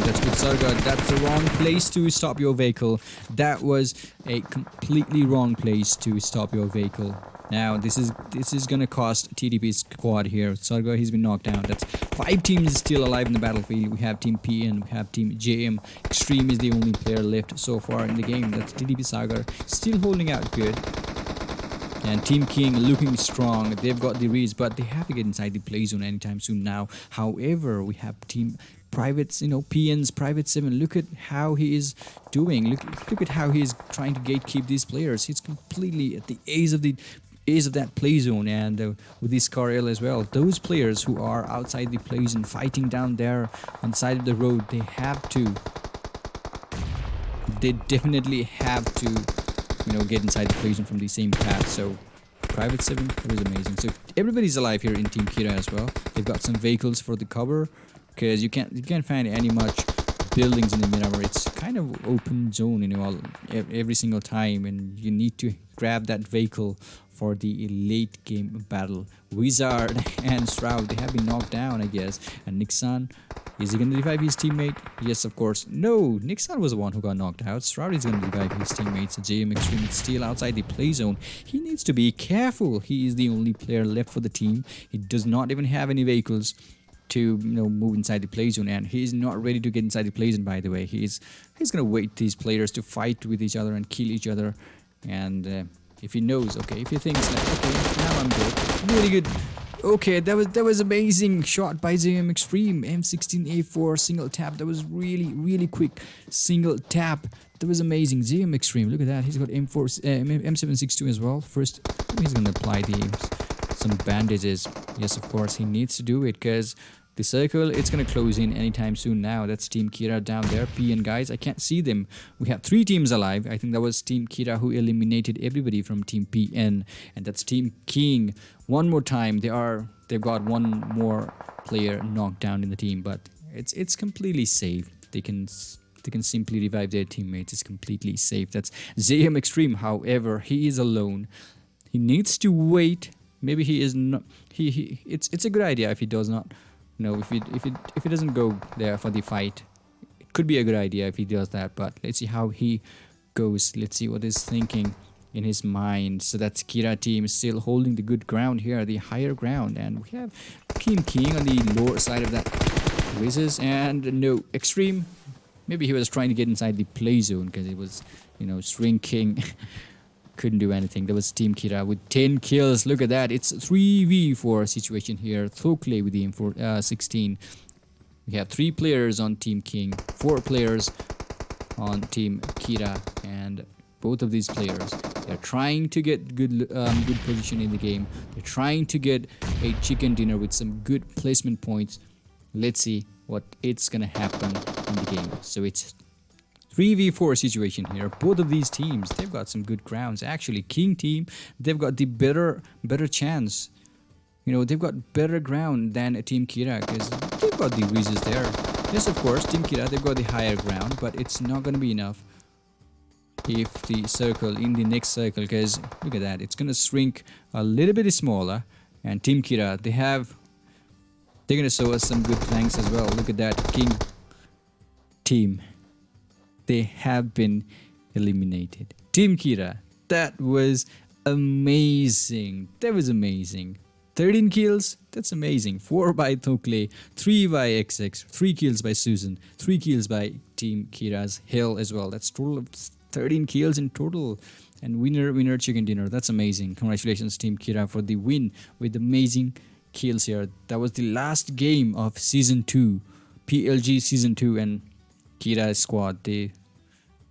That's good, Sarga. That's the wrong place to stop your vehicle. That was a completely wrong place to stop your vehicle. Now this is gonna cost TDP's squad here. Sarga, he's been knocked down. That's 5 teams still alive in the battlefield. We have Team PN, we have Team JM. Extreme is the only player left so far in the game. That's TDP Sagar, still holding out good. And Team King looking strong. They've got the reads, but they have to get inside the play zone anytime soon now. However, we have Team Privates, you know, PN's Private 7. Look at how he is doing. Look at how he is trying to gatekeep these players. He's completely at the edge of that play zone, and with this car L as well. Those players who are outside the play zone fighting down there on the side of the road, they definitely have to, you know, get inside the play zone from the same path. So Private 7, that was amazing. So everybody's alive here in Team Kira as well. They've got some vehicles for the cover, because you can't find any much buildings in the Miramar. It's kind of open zone, you know, every single time, and you need to grab that vehicle for the late game battle. Wizard and Shroud, they have been knocked down, I guess. And Nixon, is he going to revive his teammate? Yes, of course. No, Nixon was the one who got knocked out. Shroud is going to revive his teammates. JM Extreme is still outside the play zone. He needs to be careful. He is the only player left for the team. He does not even have any vehicles to move inside the play zone, and he's not ready to get inside the play zone, by the way. He's going to wait these players to fight with each other and kill each other. And if he knows, okay, if he thinks like, okay, now I'm good, really good. Okay, that was amazing shot by JM Extreme. M16A4 single tap. That was really quick single tap. That was amazing. JM Extreme, look at that. He's got M762 as well. First, he's gonna apply some bandages. Yes, of course, he needs to do it because the circle, it's gonna close in anytime soon now. That's Team Kira down there. PN guys, I can't see them. We have 3 teams alive. I think that was Team Kira who eliminated everybody from Team PN, and that's Team King. One more time, they've got one more player knocked down in the team, but it's completely safe. They can simply revive their teammates. It's completely safe. That's JM Extreme. However, he is alone. He needs to wait. Maybe he is not. It's a good idea if he does not. If he doesn't go there for the fight, it could be a good idea if he does that. But let's see how he goes. Let's see what he's thinking in his mind. So that's Kira team still holding the good ground here, the higher ground, and we have King on the lower side of that Wizards, and no Extreme. Maybe he was trying to get inside the play zone because it was shrinking. Couldn't do anything. That was Team Kira with 10 kills. Look at that. It's 3v4 situation here. Thokle with the M16. We have 3 players on Team King, 4 players on Team Kira, and both of these players, they're trying to get good position in the game. They're trying to get a chicken dinner with some good placement points. Let's see what it's gonna happen in the game. So it's 3v4 situation here. Both of these teams, they've got some good grounds. Actually, King team, they've got the better chance. They've got better ground than a Team Kira because they've got the breezes there. Yes, of course, Team Kira, they've got the higher ground, but it's not going to be enough if the circle, in the next circle, because look at that, it's going to shrink a little bit smaller. And Team Kira, they're going to show us some good flanks as well. Look at that, King team. They have been eliminated. Team Kira, that was amazing. That was amazing. 13 kills, that's amazing. 4 by Thokle, 3 by XX, 3 kills by Susan, 3 kills by Team Kira's Hill as well. That's total of 13 kills in total. And winner chicken dinner. That's amazing. Congratulations Team Kira for the win with amazing kills here. That was the last game of Season 2, PLG Season 2, and Kira's squad, they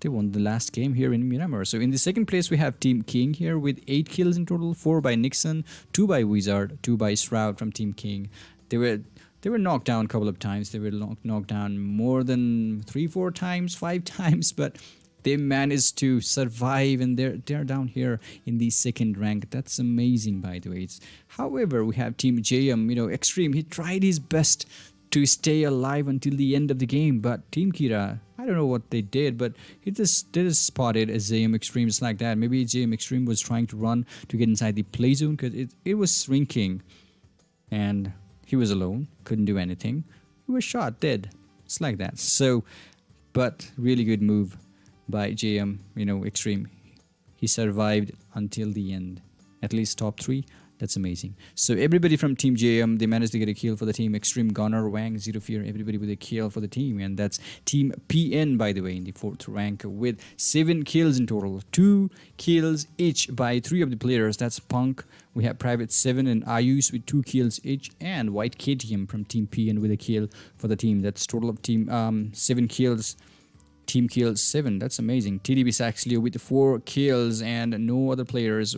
won the last game here in Miramar. So in the second place, we have Team King here with 8 kills in total, 4 by Nixon, 2 by Wizard, 2 by Shroud from Team King. They were knocked down a couple of times. They were knocked down more than 3-4 times, 5 times, but they managed to survive, and they're down here in the second rank. That's amazing, by the way. However, we have Team JM, Extreme. He tried his best to stay alive until the end of the game, but Team Kira, I don't know what they did, but they just spotted as JM Extreme just like that. Maybe JM Extreme was trying to run to get inside the play zone because it was shrinking, and he was alone, couldn't do anything. He was shot dead. It's like that. So, but really good move by JM, Extreme. He survived until the end, at least top 3. That's amazing. So everybody from Team JM, they managed to get a kill for the team. Extreme, Gunner, Wang, Zero Fear, everybody with a kill for the team. And that's Team PN, by the way, in the 4th rank with 7 kills in total. 2 kills each by 3 of the players. That's Punk. We have Private 7 and Ayush with 2 kills each. And White KTM from Team PN with a kill for the team. That's total of team 7 kills. Team kills 7. That's amazing. TDB Saxleo with 4 kills, and no other players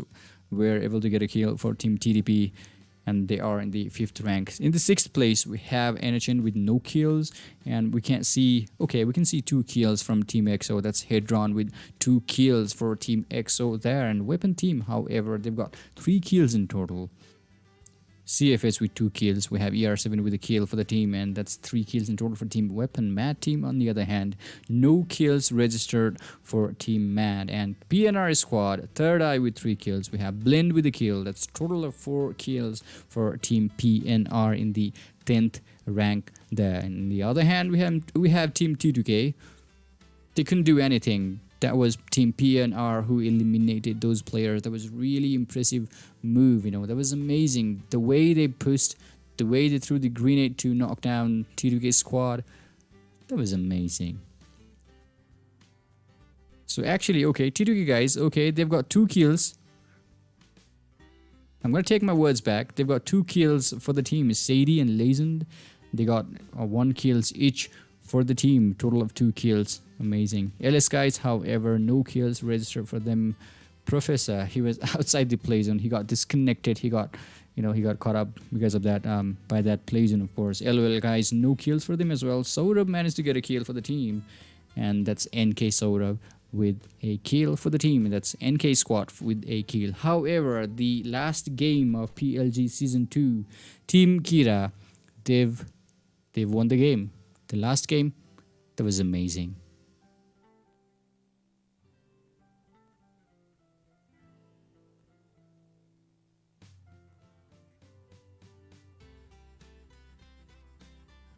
were able to get a kill for Team TDP, and they are in the 5th rank. In the 6th place, we have NHN with no kills, and we can't see, okay, we can see 2 kills from Team EXO. That's Hedron with 2 kills for Team EXO there, and Weapon Team, however, they've got 3 kills in total. CFS with 2 kills. We have ER7 with a kill for the team, and that's 3 kills in total for Team Weapon. Mad team, on the other hand, no kills registered for Team Mad. And PNR squad, Third Eye with 3 kills. We have Blend with a kill. That's total of 4 kills for Team PNR in the 10th rank there. On the other hand, we have Team T2K. They couldn't do anything. That was Team PNR who eliminated those players. That was really impressive move, you know. That was amazing. The way they pushed, the way they threw the grenade to knock down T2K squad. That was amazing. So actually, okay, T2K guys, okay, they've got 2 kills. I'm going to take my words back. They've got 2 kills for the team. Sadie and Lazend, they got 1 kills each for the team. Total of 2 kills. Amazing. LS guys, however, no kills registered for them. Professor, he was outside the play zone. He got disconnected. He got caught up because of that, by that play zone, of course. LOL guys, no kills for them as well. Saurabh managed to get a kill for the team. And that's NK Saurabh with a kill for the team. And that's NK Squad with a kill. However, the last game of PLG Season 2, Team Kira, they've won the game. The last game, that was amazing.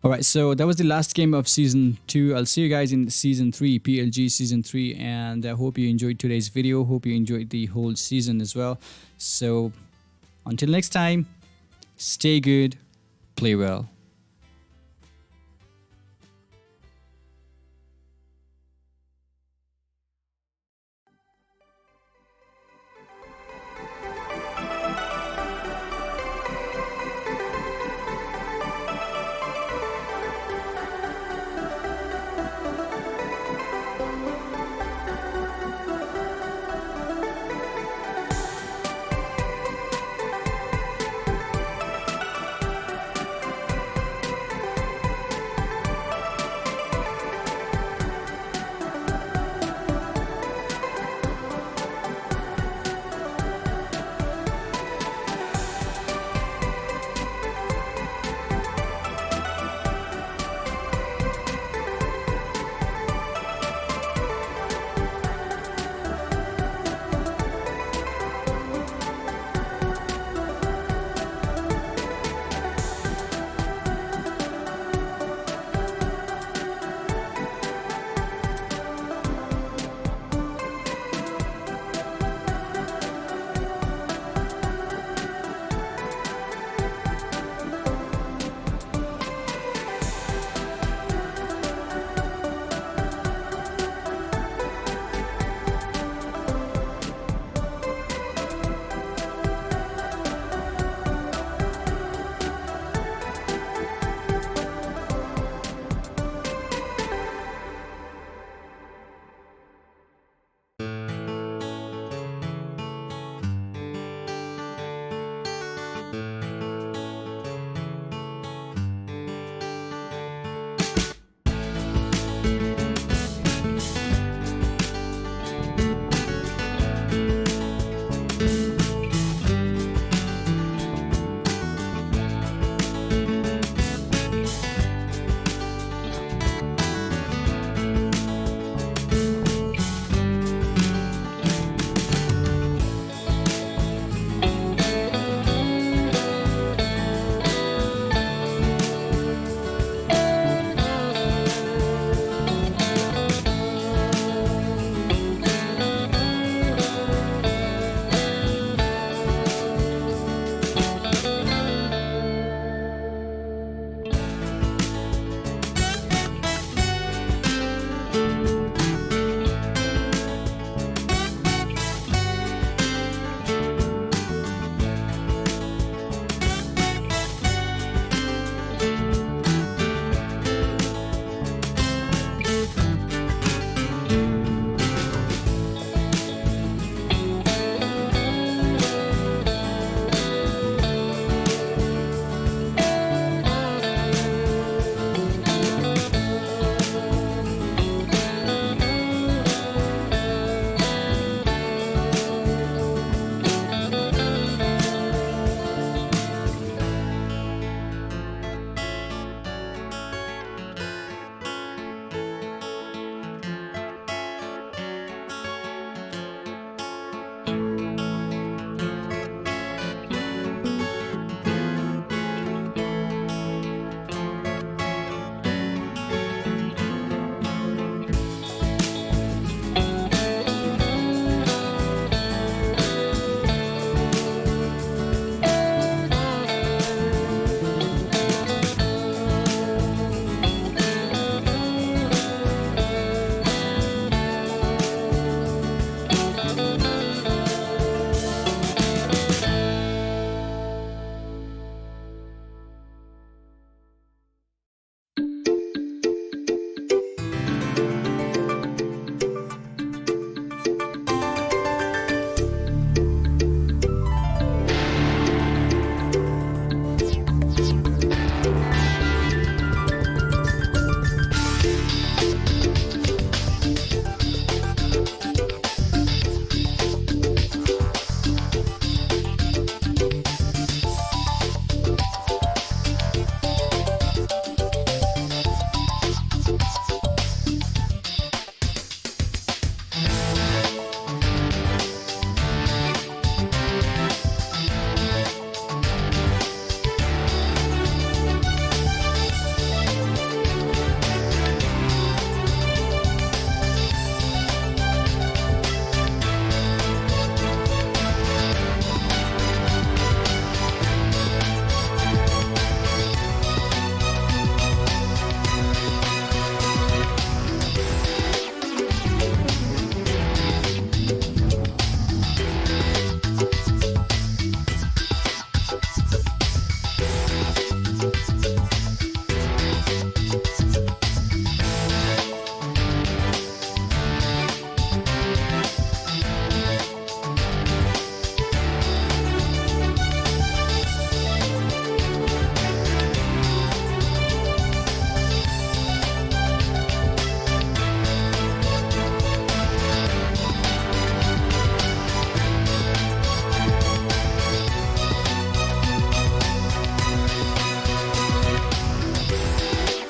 Alright, so that was the last game of Season 2. I'll see you guys in Season 3, PLG Season 3. And I hope you enjoyed today's video. Hope you enjoyed the whole season as well. So, until next time, stay good, play well.